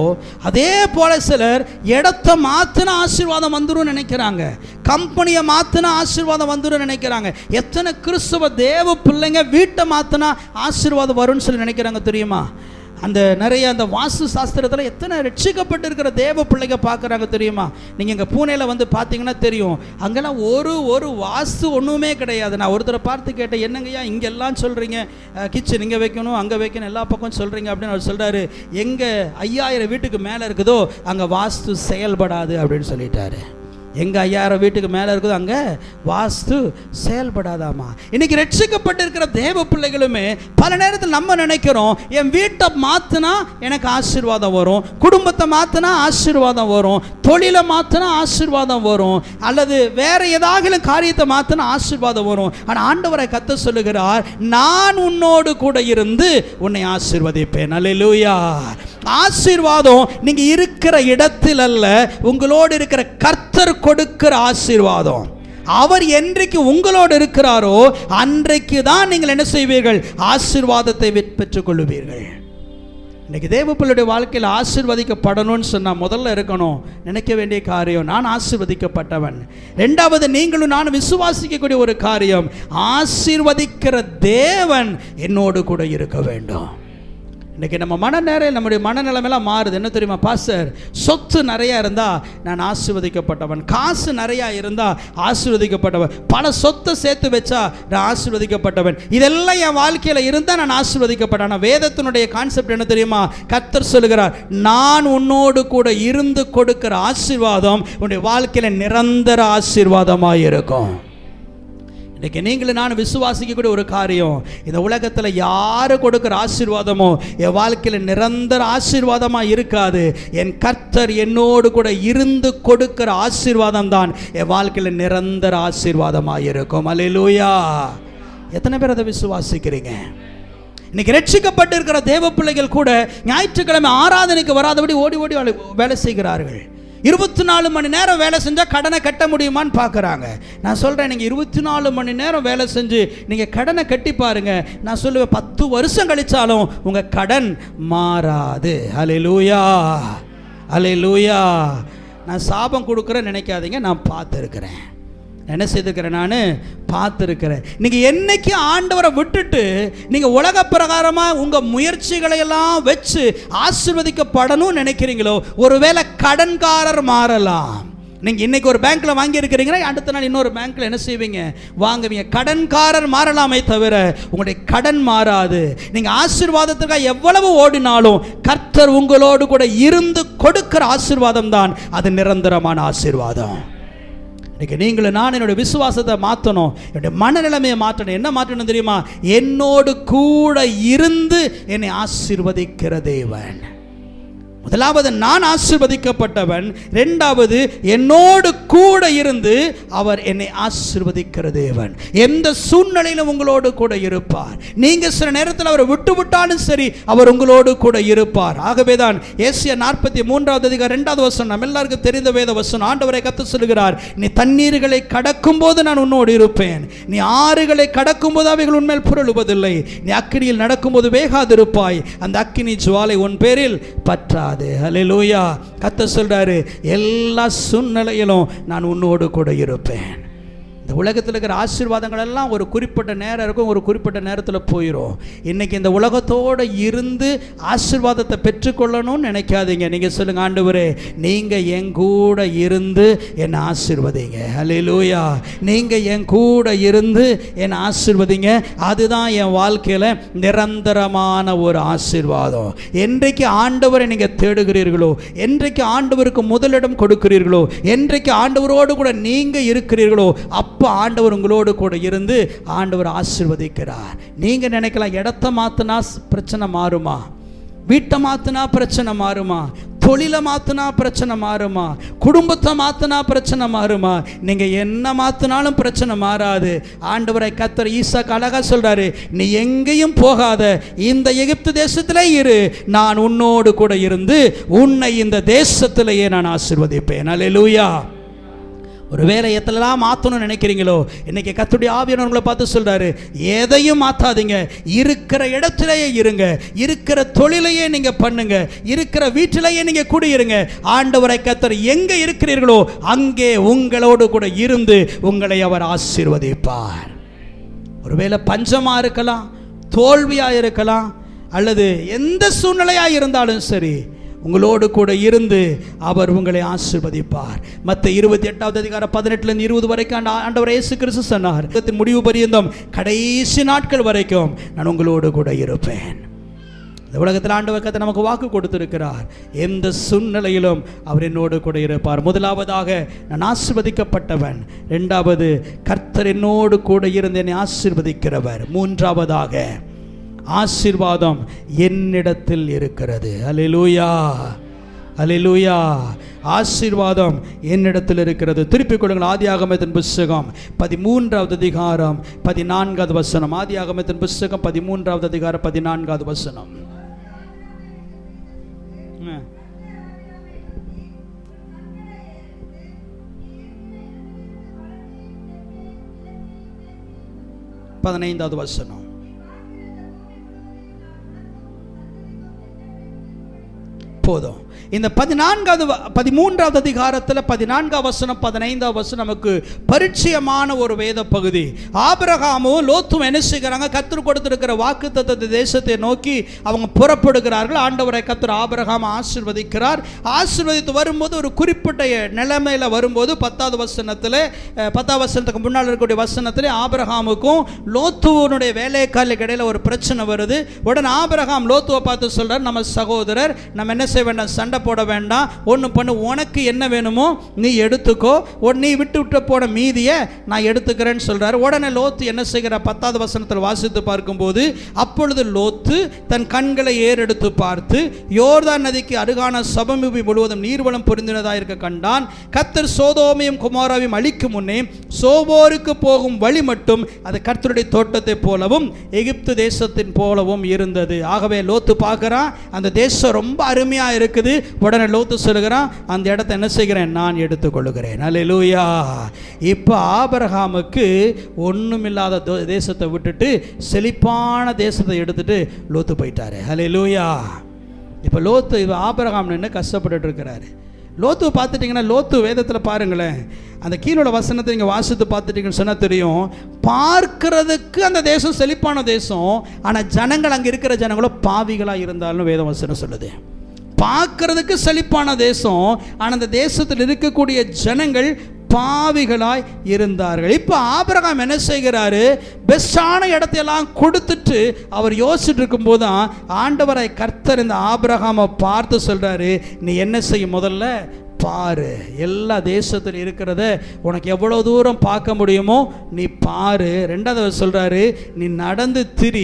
அதே போல சிலர் இடத்த மாத்தினா ஆசீர்வாதம் வந்துடும் நினைக்கிறாங்க, கம்பெனியை மாத்தினா ஆசீர்வாதம் வந்துடும் நினைக்கிறாங்க. எத்தனை கிறிஸ்தவ தேவ பிள்ளைங்க வீட்டை மாத்தினா ஆசீர்வாதம் வரும்னு சொல்லி நினைக்கிறாங்க தெரியுமா? அந்த நிறைய அந்த வாஸ்து சாஸ்திரத்தில் எத்தனை ரட்சிக்கப்பட்டு இருக்கிற தேவ பிள்ளைங்க பார்க்குறாங்க தெரியுமா? நீங்கள் இங்கே பூனேயில் வந்து பார்த்தீங்கன்னா தெரியும், அங்கெல்லாம் ஒரு வாஸ்து ஒன்றுமே கிடையாது. நான் ஒருத்தரை பார்த்து கேட்டேன், என்னங்கய்யா இங்கெல்லாம் சொல்கிறீங்க கிச்சன் இங்கே வைக்கணும் அங்கே வைக்கணும் எல்லா பக்கம் சொல்கிறீங்க அப்படின்னு அவர் சொல்கிறாரு, எங்கே 5000 வீட்டுக்கு மேலே இருக்குதோ அங்கே வாஸ்து செயல்படாது அப்படின்னு சொல்லிட்டாரு. எங்கே 5000 வீட்டுக்கு மேலே இருக்குதோ அங்கே வாஸ்து செயல்படாதாமா. இன்னைக்கு ரட்சிக்கப்பட்டிருக்கிற தேவ பிள்ளைகளுமே பல நேரத்தில் நம்ம நினைக்கிறோம், என் வீட்டை மாற்றினா எனக்கு ஆசீர்வாதம் வரும், குடும்பத்தை மாற்றினா ஆசீர்வாதம் வரும், தொழிலை மாற்றினா ஆசீர்வாதம் வரும், அல்லது வேற ஏதாவது காரியத்தை மாற்றினா ஆசீர்வாதம் வரும். ஆனால் ஆண்டவரை கர்த்தர் சொல்லுகிறார், நான் உன்னோடு கூட இருந்து உன்னை ஆசீர்வதிப்பேன். அல்லேலூயா. ஆசீர்வாதம் நீங்க இருக்கிற இடத்தில் அல்ல, உங்களோடு இருக்கிற கர்த்தர் கொடுக்கிற ஆசீர்வாதம். அவர் என்றைக்கு உங்களோடு இருக்கிறாரோ அன்றைக்கு தான் நீங்கள் என்ன செய்வீர்கள்? ஆசீர்வாதத்தை பெற்றுக் கொள்வீர்கள். இன்னைக்கு தேவப்பிள்ளையுடைய வாழ்க்கையில் ஆசீர்வதிக்கப்படணும்னு சொன்னால் முதல்ல இருக்கணும் நினைக்க வேண்டிய காரியம், நான் ஆசீர்வதிக்கப்பட்டவன். ரெண்டாவது, நீங்களும் நான் விசுவாசிக்கக்கூடிய ஒரு காரியம், ஆசீர்வதிக்கிற தேவன் என்னோடு கூட இருக்க வேண்டும். இன்றைக்கி நம்ம நம்முடைய மனநிலைமையெல்லாம் மாறுது. என்ன தெரியுமா பாஸ்டர்? சொத்து நிறையா இருந்தால் நான் ஆசீர்வதிக்கப்பட்டவன், காசு நிறையா இருந்தால் ஆசீர்வதிக்கப்பட்டவன், பல சொத்தை சேர்த்து வச்சா நான் ஆசீர்வதிக்கப்பட்டவன், இதெல்லாம் என் வாழ்க்கையில் இருந்தால் நான் ஆசீர்வதிக்கப்பட்டேன். ஆனால் வேதத்தினுடைய கான்செப்ட் என்ன தெரியுமா? கர்த்தர் சொல்லுகிறார், நான் உன்னோடு கூட இருந்து கொடுக்கிற ஆசீர்வாதம் உன்னுடைய வாழ்க்கையில் நிரந்தர ஆசீர்வாதமாக இருக்கும். இன்றைக்கி நீங்களும் நான் விசுவாசிக்கக்கூடிய ஒரு காரியம், இந்த உலகத்தில் யாரு கொடுக்குற ஆசீர்வாதமோ என் வாழ்க்கையில் நிரந்தர ஆசீர்வாதமாக இருக்காது. என் கர்த்தர் என்னோடு கூட இருந்து கொடுக்கிற ஆசீர்வாதம் தான் என் வாழ்க்கையில் நிரந்தர ஆசீர்வாதமாக இருக்கும். அல்லேலூயா. எத்தனை பேர் அதை விசுவாசிக்கிறீங்க? இன்னைக்கு ரட்சிக்கப்பட்டு இருக்கிற தேவ பிள்ளைகள் கூட ஞாயிற்றுக்கிழமை ஆராதனைக்கு வராதபடி ஓடி ஓடி வேலை செய்கிறார்கள். 24 மணி நேரம் வேலை செஞ்சால் கடனை கட்ட முடியுமான்னு பார்க்குறாங்க. நான் சொல்கிறேன், நீங்கள் 24 மணி நேரம் வேலை செஞ்சு நீங்கள் கடனை கட்டி பாருங்கள். நான் சொல்லுவேன், 10 வருஷம் கழித்தாலும் உங்கள் கடன் மாறாது. அல்லேலூயா. அல்லேலூயா. நான் சாபம் கொடுக்குறேன்னு நினைக்காதீங்க, நான் பார்த்துருக்கிறேன், என்ன செய்திருக்கிறேன், நான் பார்த்துருக்கிறேன். நீங்கள் என்னைக்கு ஆண்டவரை விட்டுட்டு நீங்கள் உலக பிரகாரமாக உங்கள் முயற்சிகளை எல்லாம் வச்சு ஆசீர்வதிக்கப்படணும்னு நினைக்கிறீங்களோ, ஒருவேளை கடன்காரர் மாறலாம். நீங்கள் இன்றைக்கி ஒரு பேங்க்கில் வாங்கியிருக்கிறீங்கன்னா அடுத்த நாள் இன்னொரு பேங்க்கில் என்ன செய்வீங்க? வாங்குவீங்க. கடன்காரர் மாறலாமே தவிர உங்களுடைய கடன் மாறாது. நீங்கள் ஆசீர்வாதத்துக்காக எவ்வளவு ஓடினாலும் கர்த்தர் உங்களோடு கூட இருந்து கொடுக்கிற ஆசீர்வாதம் தான் அது நிரந்தரமான ஆசீர்வாதம். இன்றைக்கி நீங்களும் நான் என்னுடைய விசுவாசத்தை மாற்றணும், என்னுடைய மனநிலைமையை மாற்றணும். என்ன மாற்றணும் தெரியுமா? என்னோடு கூட இருந்து என்னை ஆசீர்வதிக்கிற தேவன். முதலாவது, நான் ஆசீர்வதிக்கப்பட்டவன். இரண்டாவது, என்னோடு கூட இருந்து அவர் என்னை ஆசீர்வதிக்கிற தேவன். எந்த சூழ்நிலையிலும் உங்களோடு கூட இருப்பார். நீங்க சில நேரத்தில் அவரை விட்டு விட்டாலும் சரி, அவர் உங்களோடு கூட இருப்பார். ஆகவேதான் ஏசாயா 43:2 நம்ம எல்லாருக்கும் தெரிந்த வேத வசனம். ஆண்டவரை கர்த்தர் சொல்லுகிறார், நீ தண்ணீர்களை கடக்கும் போது நான் உன்னோடு இருப்பேன், நீ ஆறுகளை கடக்கும் போது அவைகள் உன்மேல் புரளுவதில்லை, நீ அக்கினியில் நடக்கும்போது வேகாதிருப்பாய், அந்த அக்கினி ஜுவாலை உன் பேரில் பற்றாது. அல்லேலூயா. கர்த்தர் சொல்றாரு, எல்லா சூழ்நிலையிலும் நான் உன்னோடு கூட இருப்பேன். இந்த உலகத்தில் இருக்கிற ஆசீர்வாதங்கள் எல்லாம் ஒரு குறிப்பிட்ட நேரம் இருக்கும், ஒரு குறிப்பிட்ட நேரத்தில் போயிடும். இன்றைக்கி இந்த உலகத்தோடு இருந்து ஆசீர்வாதத்தை பெற்றுக்கொள்ளணும்னு நினைக்காதீங்க. நீங்கள் சொல்லுங்கள், ஆண்டவரே நீங்கள் என் கூட இருந்து என்னை ஆசீர்வதிங்க. ஹல்லேலூயா. நீங்கள் என் கூட இருந்து என்னை ஆசீர்வதிங்க. அதுதான் என் வாழ்க்கையில் நிரந்தரமான ஒரு ஆசீர்வாதம். என்றைக்கு ஆண்டவரை நீங்கள் தேடுகிறீர்களோ, என்றைக்கு ஆண்டவருக்கு முதலிடம் கொடுக்கிறீர்களோ, என்றைக்கு ஆண்டவரோடு கூட நீங்கள் இருக்கிறீர்களோ, அப்போ ஆண்டவர் உங்களோடு கூட இருந்து ஆண்டவர் ஆசீர்வதிக்கிறார். நீங்க நினைக்கலாம், இடத்தை மாத்தினா பிரச்சனை மாறுமா, வீட்டை மாத்தினா பிரச்சனை மாறுமா, தொழிலை மாத்தினா பிரச்சனை மாறுமா, குடும்பத்தை மாத்தினா பிரச்சனை மாறுமா? நீங்க என்ன மாத்தினாலும் பிரச்சனை மாறாது. ஆண்டவரை கர்த்தர் ஈசாக்கு அழகா சொல்றாரு, நீ எங்கேயும் போகாத, இந்த எகிப்து தேசத்திலே இரு, நான் உன்னோடு கூட இருந்து உன்னை இந்த தேசத்திலேயே நான் ஆசீர்வதிப்பேன். அல்லேலூயா. ஒரு வேலையெல்லாம் மாற்றணும்னு நினைக்கிறீங்களோ, இன்னைக்கு கர்த்தருடைய ஆவியானவர் உங்களை பார்த்து சொல்றாரு, எதையும் மாற்றாதீங்க, இருக்கிற இடத்திலேயே இருங்க, இருக்கிற தொழிலையே நீங்க பண்ணுங்க, இருக்கிற வீட்டிலேயே நீங்க குடியிருங்க. ஆண்டவரை கர்த்தர் எங்க இருக்கிறீர்களோ அங்கே உங்களோடு கூட இருந்து உங்களை அவர் ஆசீர்வதிப்பார். ஒருவேளை பஞ்சமா இருக்கலாம், தோல்வியா இருக்கலாம், அல்லது எந்த சூழ்நிலையா இருந்தாலும் சரி, உங்களோடு கூட இருந்து அவர் உங்களை ஆசீர்வதிப்பார். மத்தேயு 28:18-20 வரைக்கும் ஆண்டவர் இயேசு கிறிஸ்து சொன்னார், முடிவு பரியந்தம் கடைசி நாட்கள் வரைக்கும் நான் உங்களோடு கூட இருப்பேன். இந்த உலகத்தில் ஆண்டவர் கர்த்தர் நமக்கு வாக்கு கொடுத்திருக்கிறார், எந்த சூழ்நிலையிலும் அவர் என்னோடு கூட இருப்பார். முதலாவதாக நான் ஆசீர்வதிக்கப்பட்டவன், இரண்டாவது கர்த்தர் என்னோடு கூட இருந்து என்னை ஆசீர்வதிக்கிறவர், மூன்றாவதாக ஆசீர்வாதம் என்னிடத்தில் இருக்கிறது. அல்லேலூயா, அல்லேலூயா. ஆசீர்வாதம் என்னிடத்தில் இருக்கிறது. திருப்பிக் கொள்ளுங்கள். ஆதியாகமத்தின் புஸ்தகம் 13வது அதிகாரம் 14வது வசனம். ஆதியாகமத்தின் புஸ்தகம் 13வது அதிகாரம் 14வது வசனம். பதினைந்தாவது வசனம். போதும். இந்த 13வது அதிகாரத்தில் 14வது வசனம் 15வது வசனம் நமக்கு பரிச்சயமான ஒரு வேத பகுதி. ஆபிரகாமும் லோத்தும் என்ன செய்கிறாங்க? கர்த்தர் கொடுத்திருக்கிற வாக்குத்தத்த தேசத்தை நோக்கி அவங்க புறப்படுகிறார்கள். ஆண்டவரை கர்த்தர் ஆபிரகாம் ஆசீர்வதிக்கிறார். ஆசீர்வதித்து வரும்போது ஒரு குறிப்பிட்ட நிலைமையில வரும்போது 10வது வசனத்துக்கு முன்னால் இருக்கக்கூடிய வசனத்தில் ஆபிரகாமுக்கும் லோத்துவனுடைய வேலைக்காரர்களுக்கு இடையில ஒரு பிரச்சனை வருது. உடனே ஆபிரகாம் லோத்துவை பார்த்து சொல்றார், நம்ம சகோதரர், நம்ம என்ன செய்ய வேண்டாம், சண்டை போட வேண்டாம், ஒன்று பண்ணு, உனக்கு என்ன வேணுமோ நீ எடுத்துக்கோ, நீ விட்டு போன மீதியை நான் எடுத்துக்கிறேன்னு சொல்றாரு. உடனே லோத்து என்ன செய்கிறார்? 10வது வசனத்தில் வாசித்து பார்க்கும்போது, அப்பொழுது லோத்து தன் கண்களை ஏறெடுத்து பார்த்து யோர்தான் நதிக்கு அருகான சபமூமி முழுவதும் நீர்வளம் பொருந்தினதாக இருக்க கண்டான். கர்த்தர் சோதோமையும் குமாராவையும் அழிக்கும் முன்னே சோபோருக்கு போகும் வழி மட்டும் அது கர்த்தருடைய தோட்டத்தை போலவும் எகிப்து தேசத்தின் போலவும் இருந்தது. ஆகவே லோத்து பார்க்கிறான், அந்த தேசம் ரொம்ப அருமையா இருக்குது. உடனே லோத்து சொல்லுகிறான், அந்த இடத்தை என்ன செய்கிறேன்? நான் எடுத்துக்கொள்கிறேன். அல்லேலூயா. இப்போ ஆபிரகாமுக்கு ஒண்ணுமில்லாத தேசத்தை விட்டுட்டு செழிப்பான தேசத்தை எடுத்துட்டு லோத்து போயிட்டாரு. அல்லேலூயா. இப்போ லோத்து ஆபிரகாம் நின்று கஷ்டப்பட்டு இருக்கிறாரு. லோத்து பார்த்துட்டிங்கன்னா, லோத்து வேதத்தில் பாருங்களேன், அந்த கீழோட வசனத்தை நீங்கள் வாசித்து பார்த்துட்டீங்கன்னு சொன்னால் தெரியும், பார்க்கறதுக்கு அந்த தேசம் செழிப்பான தேசம், ஆனால் ஜனங்கள் அங்கே இருக்கிற ஜனங்களும் பாவிகளாக இருந்தாலும் வேத வசனம் சொல்லுது. பார்க்கறதுக்கு செழிப்பான தேசம், ஆனால் அந்த தேசத்தில் இருக்கக்கூடிய ஜனங்கள் பாவிகளாய் இருந்தார்கள். இப்போ ஆபிரகாம் என்ன செய்கிறாரு? பெஸ்டான இடத்தையெல்லாம் கொடுத்துட்டு அவர் யோசிச்சுட்டு இருக்கும்போது தான் ஆண்டவரை கர்த்தர் இந்த ஆபிரகாமை பார்த்து சொல்றாரு, நீ என்ன செய்ய, முதல்ல பாரு, எல்லா தேசத்தில் இருக்கிறத உனக்கு எவ்வளோ தூரம் பார்க்க முடியுமோ நீ பாரு. ரெண்டாவது சொல்றாரு, நீ நடந்து திரி,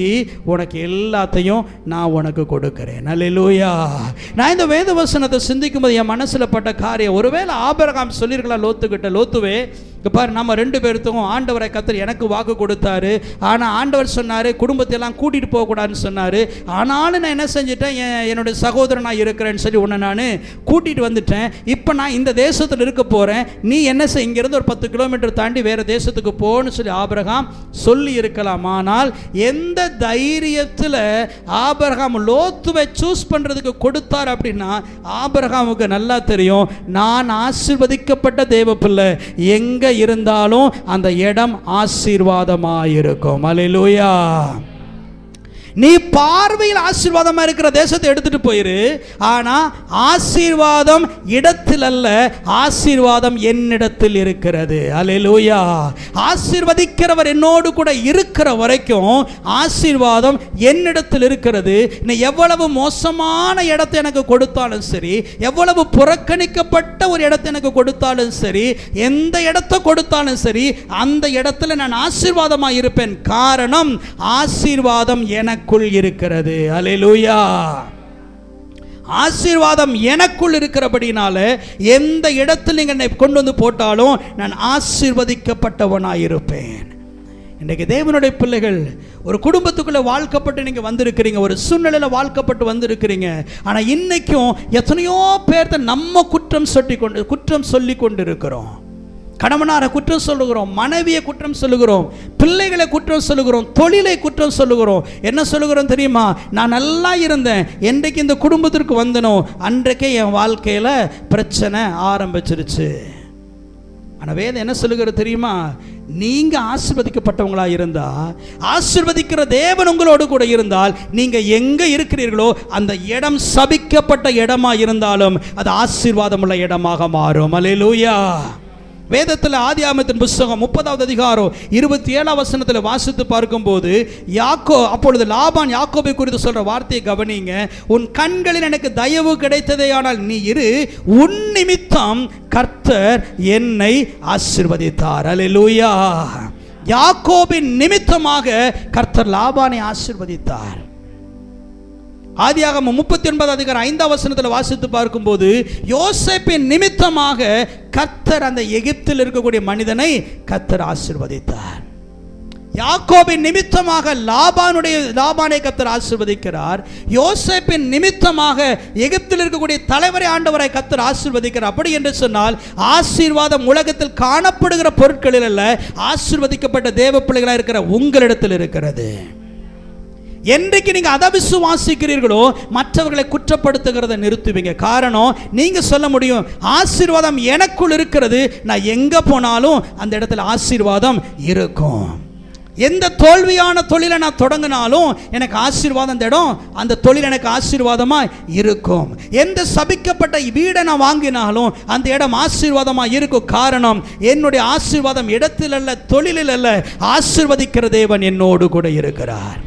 உனக்கு எல்லாத்தையும் நான் உனக்கு கொடுக்கிறேன். அல்லேலூயா. நான் இந்த வேத வசனத்தை சிந்திக்கும் போது என் மனசில் பட்ட காரியம், ஒருவேளை ஆபிரகாம் சொல்லியிருக்கலாம் லோத்துக்கிட்ட, லோத்துவே பாரு, நம்ம 2 பேருத்துக்கும் ஆண்டவரை கர்த்தர் எனக்கு வாக்கு கொடுத்தாரு, ஆனால் ஆண்டவர் சொன்னார் குடும்பத்தையெல்லாம் கூட்டிகிட்டு போகக்கூடாதுன்னு சொன்னார். ஆனாலும் நான் என்ன செஞ்சிட்டேன், என்னுடைய சகோதரன் நான் இருக்கிறேன்னு சொல்லி உன்னை நான் கூட்டிகிட்டு வந்துட்டேன். இப்போ நான் இந்த தேசத்தில் இருக்க போகிறேன், நீ என்ன செய், இங்கேருந்து ஒரு 10 கிலோமீட்டர் தாண்டி வேறு தேசத்துக்கு போன்னு சொல்லி ஆபிரகாம் சொல்லி இருக்கலாம். ஆனால் எந்த தைரியத்தில் ஆபிரகாம் லோத்துவை சூஸ் பண்ணுறதுக்கு கொடுத்தார் அப்படின்னா, ஆபிரகாமுக்கு நல்லா தெரியும், நான் ஆசீர்வதிக்கப்பட்ட தேவ பிள்ளை, எங்கே எங்கே இருந்தாலும் அந்த இடம் ஆசீர்வாதமாக இருக்கும். அல்லேலூயா. நீ பார்வையில் ஆசீர்வாதமாக இருக்கிற தேசத்தை எடுத்துட்டு போயிரு. ஆனால் ஆசீர்வாதம் இடத்தில் அல்ல, ஆசீர்வாதம் என்னிடத்தில் இருக்கிறது. அல்லேலூயா. ஆசீர்வதிக்கிறவர் என்னோடு கூட இருக்கிற வரைக்கும் ஆசீர்வாதம் என்னிடத்தில் இருக்கிறது. நீ எவ்வளவு மோசமான இடத்தை எனக்கு கொடுத்தாலும் சரி, எவ்வளவு புறக்கணிக்கப்பட்ட ஒரு இடத்தை எனக்கு கொடுத்தாலும் சரி, எந்த இடத்தை கொடுத்தாலும் சரி, அந்த இடத்துல நான் ஆசீர்வாதமாக இருப்பேன். காரணம், ஆசீர்வாதம் எனக்குள் இருக்கிறது. அல்லேலூயா. ஆசீர்வாதம் எனக்குள் இருக்கிறபடினால எந்த இடத்தில் நீங்கள் என்னை கொண்டு வந்து போட்டாலும் நான் ஆசீர்வதிக்கப்பட்டவனாக இருப்பேன். இன்றைக்கு தேவனுடைய பிள்ளைகள் ஒரு குடும்பத்துக்குள்ள வாழ்க்கப்பட்டு நீங்க வந்திருக்கிறீங்க, ஒரு சூழ்நிலையில் வாழ்க்கப்பட்டு வந்திருக்கிறீங்க. ஆனால் இன்னைக்கும் எத்தனையோ பேர்த்த நம்ம குற்றம் சொல்லி கொண்டு இருக்கிறோம். கணவனாரை குற்றம் சொல்லுகிறோம், மனைவியை குற்றம் சொல்லுகிறோம், பிள்ளைகளை குற்றம் சொல்லுகிறோம், தொழிலை குற்றம் சொல்லுகிறோம். என்ன சொல்லுகிறோம் தெரியுமா? நான் நல்லா இருந்தேன், என்றைக்கு இந்த குடும்பத்திற்கு வந்தனோ அன்றைக்கே என் வாழ்க்கையில் பிரச்சனை ஆரம்பிச்சிருச்சு. ஆனால் வேதம் என்ன சொல்லுகிறது தெரியுமா? நீங்க ஆசீர்வதிக்கப்பட்டவங்களா இருந்தா, ஆசீர்வதிக்கிற தேவன் உங்களோடு கூட இருந்தால், நீங்க எங்க இருக்கிறீர்களோ அந்த இடம் சபிக்கப்பட்ட இடமா இருந்தாலும் அது ஆசீர்வாதம் உள்ள இடமாக மாறும். அல்லேலூயா. வேதத்தில் ஆதியாகமத்தின் புத்தகம் 30வது அதிகாரம் 27வது வசனத்தில் வாசித்து பார்க்கும்போது அப்பொழுது லாபான் யாக்கோபை குறித்து சொல்ற வார்த்தையை கவனிங்க. உன் கண்களில் எனக்கு தயவு கிடைத்ததேயானால் நீ இரு, உன் நிமித்தம் கர்த்தர் என்னை ஆசீர்வதித்தார். அல்லேலூயா. யாக்கோபின் நிமித்தமாக கர்த்தர் லாபானை ஆசீர்வதித்தார். ஆதியாகமம் 39வது அதிகாரம் 5வது வசனத்தில் வாசித்து பார்க்கும்போது யோசேப்பின் நிமித்தமாக கர்த்தர் அந்த எகிப்தில் இருக்கக்கூடிய மனிதனை கர்த்தர் ஆசீர்வதித்தார். யாக்கோபின் நிமித்தமாக லாபானை கர்த்தர் ஆசீர்வதிக்கிறார். யோசேப்பின் நிமித்தமாக எகிப்தில் இருக்கக்கூடிய தலைவரை ஆண்டவரை கர்த்தர் ஆசீர்வதிக்கிறார். அப்படி என்று சொன்னால் ஆசீர்வாதம் உலகத்தில் காணப்படுகிற பொருட்களில் அல்ல, ஆசீர்வதிக்கப்பட்ட தேவ பிள்ளைகளாக இருக்கிற உங்களிடத்தில் இருக்கிறது. என்றைக்கு நீங்க அதை விசுவாசிக்கிறீர்களோ மற்றவர்களை குற்றப்படுத்துகிறத நிறுத்துவீங்க. காரணம், நீங்க சொல்ல முடியும், ஆசீர்வாதம் எனக்குள் இருக்கிறது, நான் எங்க போனாலும் அந்த இடத்துல ஆசீர்வாதம் இருக்கும். எந்த தோல்வியான தொழிலை நான் தொடங்கினாலும் எனக்கு ஆசீர்வாதம், அந்த இடம், அந்த தொழில் எனக்கு ஆசீர்வாதமாக இருக்கும். எந்த சபிக்கப்பட்ட வீடை நான் வாங்கினாலும் அந்த இடம் ஆசீர்வாதமாக இருக்கும். காரணம், என்னுடைய ஆசீர்வாதம் இடத்தில் அல்ல, தொழிலில் அல்ல, ஆசீர்வதிக்கிற தேவன் என்னோடு கூட இருக்கிறார்.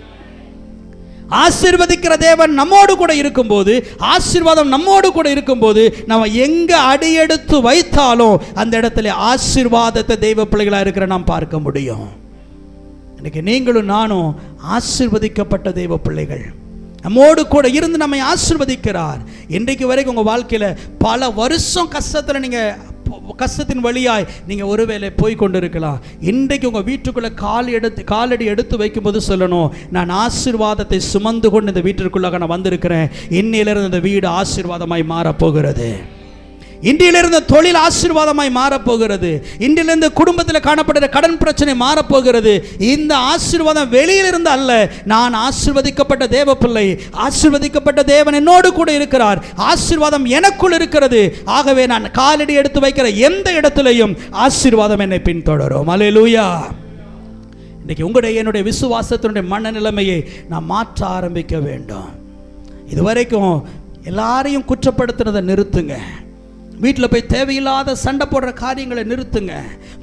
ஆசீர்வதிக்கிற தேவன் நம்மோடு கூட இருக்கும்போது, ஆசீர்வாதம் நம்மோடு கூட இருக்கும்போது, நம்ம எங்க அடியெடுத்து வைத்தாலும் அந்த இடத்துல ஆசீர்வாதத்தை தெய்வ பிள்ளைகளாக இருக்கிற நாம் பார்க்க முடியும். இன்னைக்கு நீங்களும் நானும் ஆசீர்வதிக்கப்பட்ட தெய்வ பிள்ளைகள். நம்மோடு கூட இருந்து நம்மை ஆசீர்வதிக்கிறார். இன்றைக்கு வரைக்கும் உங்கள் வாழ்க்கையில் பல வருஷம் கஷ்டத்தின் வழியாய் நீங்கள் ஒருவேளை போய் கொண்டு இருக்கலாம். இன்றைக்கு உங்கள் வீட்டுக்குள்ளே காலடி எடுத்து வைக்கும்போது சொல்லணும், நான் ஆசீர்வாதத்தை சுமந்து கொண்டு இந்த வீட்டிற்குள்ளாக நான் வந்திருக்கிறேன். இன்னிலிருந்து இந்த வீடு ஆசீர்வாதமாய் மாறப்போகிறது. இன்றிலிருந்து தொழில் ஆசீர்வாதமாய் மாறப்போகிறது. இன்றிலிருந்து குடும்பத்தில் காணப்படுகிற கடன் பிரச்சனை மாறப்போகிறது. இந்த ஆசீர்வாதம் வெளியிலிருந்து அல்ல, நான் ஆசீர்வதிக்கப்பட்ட தேவ பிள்ளை, ஆசீர்வதிக்கப்பட்ட தேவன் என்னோடு கூட இருக்கிறார், ஆசீர்வாதம் எனக்குள் இருக்கிறது. ஆகவே நான் காலடி எடுத்து வைக்கிற எந்த இடத்திலையும் ஆசீர்வாதம் என்னை பின்தொடரும். அல்லேலூயா. இன்னைக்கு என்னுடைய விசுவாசத்தினுடைய மனநிலைமையை நான் மாற்ற ஆரம்பிக்க வேண்டும். இதுவரைக்கும் எல்லாரையும் குற்றப்படுத்துறதை நிறுத்துங்க. வீட்டில் போய் தேவையில்லாத சண்டை போடுற காரியங்களை நிறுத்துங்க.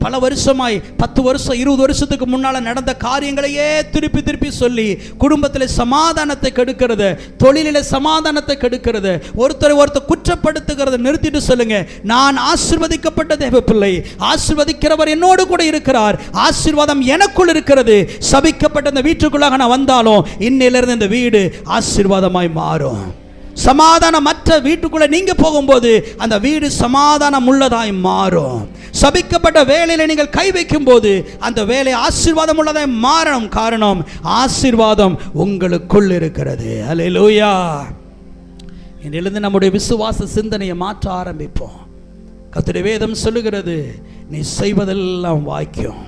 பல வருஷமாய் 10 வருஷம் 20 வருஷத்துக்கு முன்னால் நடந்த காரியங்களையே திருப்பி திருப்பி சொல்லி குடும்பத்தில் சமாதானத்தை கெடுக்கிறது, தொழிலில் சமாதானத்தை கெடுக்கிறது, ஒருத்தர் குற்றப்படுத்துகிறத நிறுத்திட்டு சொல்லுங்க, நான் ஆசீர்வதிக்கப்பட்ட தேவ பிள்ளை, ஆசீர்வதிக்கிறவர் என்னோடு கூட இருக்கிறார், ஆசீர்வாதம் எனக்குள் இருக்கிறது. சபிக்கப்பட்ட இந்த வீட்டுக்குள்ளாக நான் வந்தாலும் இன்னிலிருந்து இந்த வீடு ஆசீர்வாதமாய் மாறும். சமாதானம் மற்ற வீட்டுக்குள்ள நீங்க போகும்போது அந்த வீடு சமாதானம் உள்ளதாய் மாறும். சபிக்கப்பட்ட வேலையில நீங்கள் கை வைக்கும் போது அந்த வேலை ஆசீர்வாதம் உள்ளதாய் மாறும். காரணம், ஆசீர்வாதம் உங்களுக்குள் இருக்கிறது. அல்லேலூயா. இதிலிருந்து நம்முடைய விசுவாச சிந்தனையை மாற்ற ஆரம்பிப்போம். கர்த்தருடைய வேதம் சொல்லுகிறது, நீ செய்வதெல்லாம் வாய்க்கும்.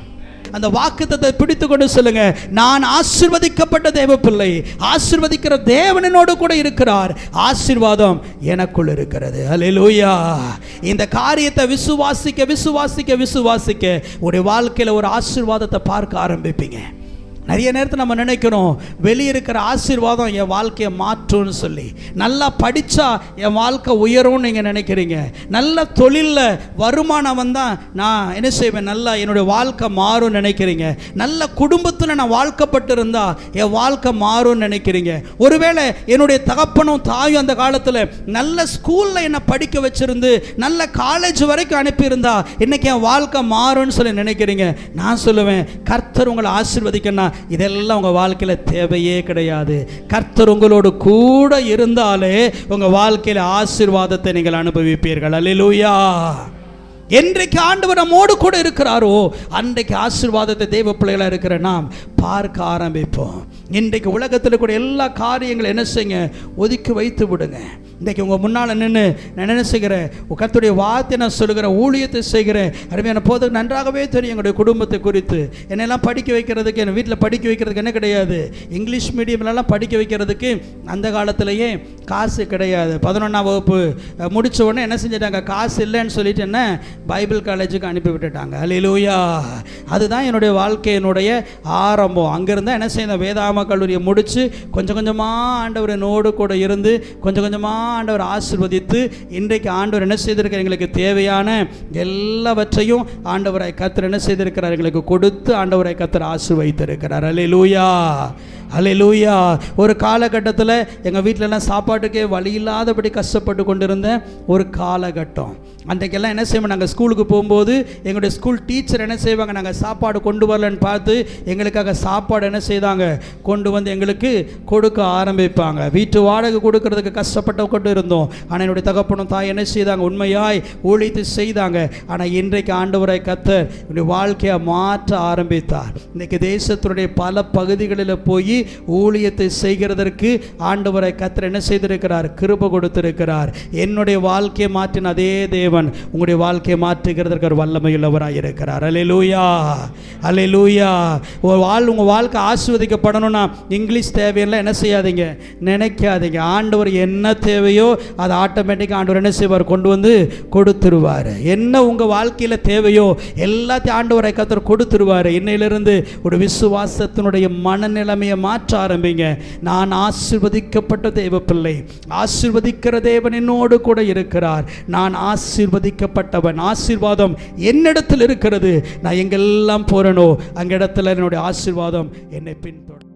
அந்த வாக்குத்தத்தத்தை பிடித்துக்கொண்டு சொல்லுங்க, நான் ஆசீர்வதிக்கப்பட்ட தேவ பிள்ளை, ஆசீர்வதிக்கிற தேவன் என்னோடு கூட இருக்கிறார், ஆசீர்வாதம் எனக்குள் இருக்கிறது. அல்லேலூயா. இந்த காரியத்தை விசுவாசிக்க விசுவாசிக்க விசுவாசிக்க உங்களுடைய வாழ்க்கையில் ஒரு ஆசீர்வாதத்தை பார்க்க ஆரம்பிப்பீங்க. நிறைய நேரத்தில் நம்ம நினைக்கிறோம் வெளியே இருக்கிற ஆசீர்வாதம் என் வாழ்க்கையை மாற்றும்னு சொல்லி. நல்லா படித்தா என் வாழ்க்கை உயரும்னு நீங்கள் நினைக்கிறீங்க. நல்ல தொழிலில் வருமானம் வந்தால் நான் என்ன செய்வேன், நல்லா என்னுடைய வாழ்க்கை மாறும்னு நினைக்கிறீங்க. நல்ல குடும்பத்தில் நான் வாழ்க்கப்பட்டு இருந்தால் என் வாழ்க்கை மாறும்னு நினைக்கிறீங்க. ஒருவேளை என்னுடைய தகப்பனும் தாயும் அந்த காலத்தில் நல்ல ஸ்கூலில் என்னை படிக்க வச்சிருந்து நல்ல காலேஜ் வரைக்கும் அனுப்பியிருந்தா இன்னைக்கு என் வாழ்க்கை மாறும்னு சொல்லி நினைக்கிறீங்க. நான் சொல்லுவேன், கர்த்தர் உங்களை ஆசீர்வதிக்கணும், இதெல்லாம் உங்க வாழ்க்கையில தேவையே கிடையாது. கர்த்தர் உங்களோடு கூட இருந்தாலே உங்க வாழ்க்கையில ஆசீர்வாதத்தை நீங்கள் அனுபவிப்பீர்கள். அல்லேலூயா. என்றைக்கு ஆண்டவர் நம்மோடு கூட இருக்கிறாரோ அன்றைக்கு ஆசீர்வாதத்தை தேவ பிள்ளைகளாக இருக்கிற நாம் பார்க்க ஆரம்பிப்போம். இன்றைக்கு உலகத்தில் கூட எல்லா காரியங்களும் என்ன செய்யுங்க, ஒதுக்கி வைத்து விடுங்க. இன்றைக்கு உங்கள் முன்னால் நின்று நான் என்ன செய்கிறேன், கர்த்தருடைய வார்த்தை நான் சொல்லுகிறேன், ஊழியத்தை செய்கிறேன். அருமையான போது நன்றாகவே தெரியும் எங்களுடைய குடும்பத்தை குறித்து. என்னெல்லாம் படிக்க வைக்கிறதுக்கு, என் வீட்டில் படிக்க வைக்கிறதுக்கு என்ன கிடையாது, இங்கிலீஷ் மீடியம்லாம் படிக்க வைக்கிறதுக்கு அந்த காலத்திலேயே காசு கிடையாது. 11ஆம் வகுப்பு முடித்த உடனே என்ன செஞ்சிட்டாங்க, காசு இல்லைன்னு சொல்லிட்டு என்ன பைபிள் காலேஜுக்கு அனுப்பி விட்டுட்டாங்க. அல்லேலூயா. அதுதான் என்னுடைய வாழ்க்கையினுடைய ஆரம்பம். அங்கிருந்தால் என்ன செய்யணும், வேதாம கல்லூரியை முடித்து கொஞ்சம் கொஞ்சமாக ஆண்டவர் என்னோடு கூட இருந்து கொஞ்சம் கொஞ்சமாக ஆண்டவர் ஆசீர்வதித்து இன்றைக்கு ஆண்டவர் என்ன செய்திருக்கிறார், எங்களுக்கு தேவையான எல்லாவற்றையும் ஆண்டவராய் கர்த்தர் என்ன செய்திருக்கிறார், எங்களுக்கு கொடுத்து ஆண்டவராய் கர்த்தர் ஆசீர்வதித்திருக்கிறார். அல்லேலூயா. அல்லேலூயா. ஒரு காலகட்டத்தில் எங்கள் வீட்டிலலாம் சாப்பாட்டுக்கே வழி இல்லாதபடி கஷ்டப்பட்டு கொண்டிருந்தேன் ஒரு காலகட்டம். அன்றைக்கெல்லாம் என்ன செய்வோம், நாங்கள் ஸ்கூலுக்கு போகும்போது எங்களுடைய ஸ்கூல் டீச்சர் என்ன செய்வாங்க, நாங்கள் சாப்பாடு கொண்டு வரலன்னு பார்த்து எங்களுக்காக சாப்பாடு என்ன செய்தாங்க, கொண்டு வந்து எங்களுக்கு கொடுக்க ஆரம்பிப்பாங்க. வீட்டு வாடகை கொடுக்கறதுக்கு கஷ்டப்பட்டு கொண்டு இருந்தோம். ஆனால் என்னுடைய தகப்பனும் தாய் என்ன செய்தாங்க, உண்மையாய் ஊழியத்தை செய்தாங்க. ஆனால் இன்றைக்கு ஆண்டவராய் கர்த்தர் என்னுடைய வாழ்க்கையை மாற்ற ஆரம்பித்தார். இன்றைக்கு தேசத்தினுடைய பல பகுதிகளில் போய் ஊழியத்தை செய்கிறதற்கு ஆண்டவராய் கர்த்தர் என்ன செய்திருக்கிறார், கிருபை கொடுத்திருக்கிறார். என்னுடைய வாழ்க்கையை மாற்றின அதே தேவன் உங்களுடைய வாழ்க்கையை மாற்றுகிறதற்கு ஒரு வல்லமையுள்ளவராய் இருக்கிறார். அல்லேலூயா. அல்லேலூயா. உங்கள் வாழ்க்கை ஆசீர்வதிக்கப்படணும்னா இங்கிலீஷ் தேவையில்லை என்ன செய்யாதீங்க, நினைக்காதீங்க. ஆண்டவர் என்ன தேவையோ அதை ஆட்டோமேட்டிக்காக ஆண்டவர் என்ன செய்வார், கொண்டு வந்து கொடுத்துருவார். என்ன உங்கள் வாழ்க்கையில் தேவையோ எல்லாத்தையும் ஆண்டவரை கர்த்தர் கொடுத்துருவார். இன்னையிலிருந்து ஒரு விசுவாசத்தினுடைய மனநிலைமையை மாற்ற ஆரம்பிங்க. நான் ஆசீர்வதிக்கப்பட்ட தேவ பிள்ளை, ஆசீர்வதிக்கிற தேவன் என்னோடு கூட இருக்கிறார், நான் ஆசீர்வதிக்கப்பட்டவன், ஆசீர்வாதம் என்னிடத்தில் இருக்கிறது, நான் எங்கெல்லாம் போறேனோ அங்க இடத்துல என்னுடைய ஆசீர்வாதம் என்னை பின்தொடரும்.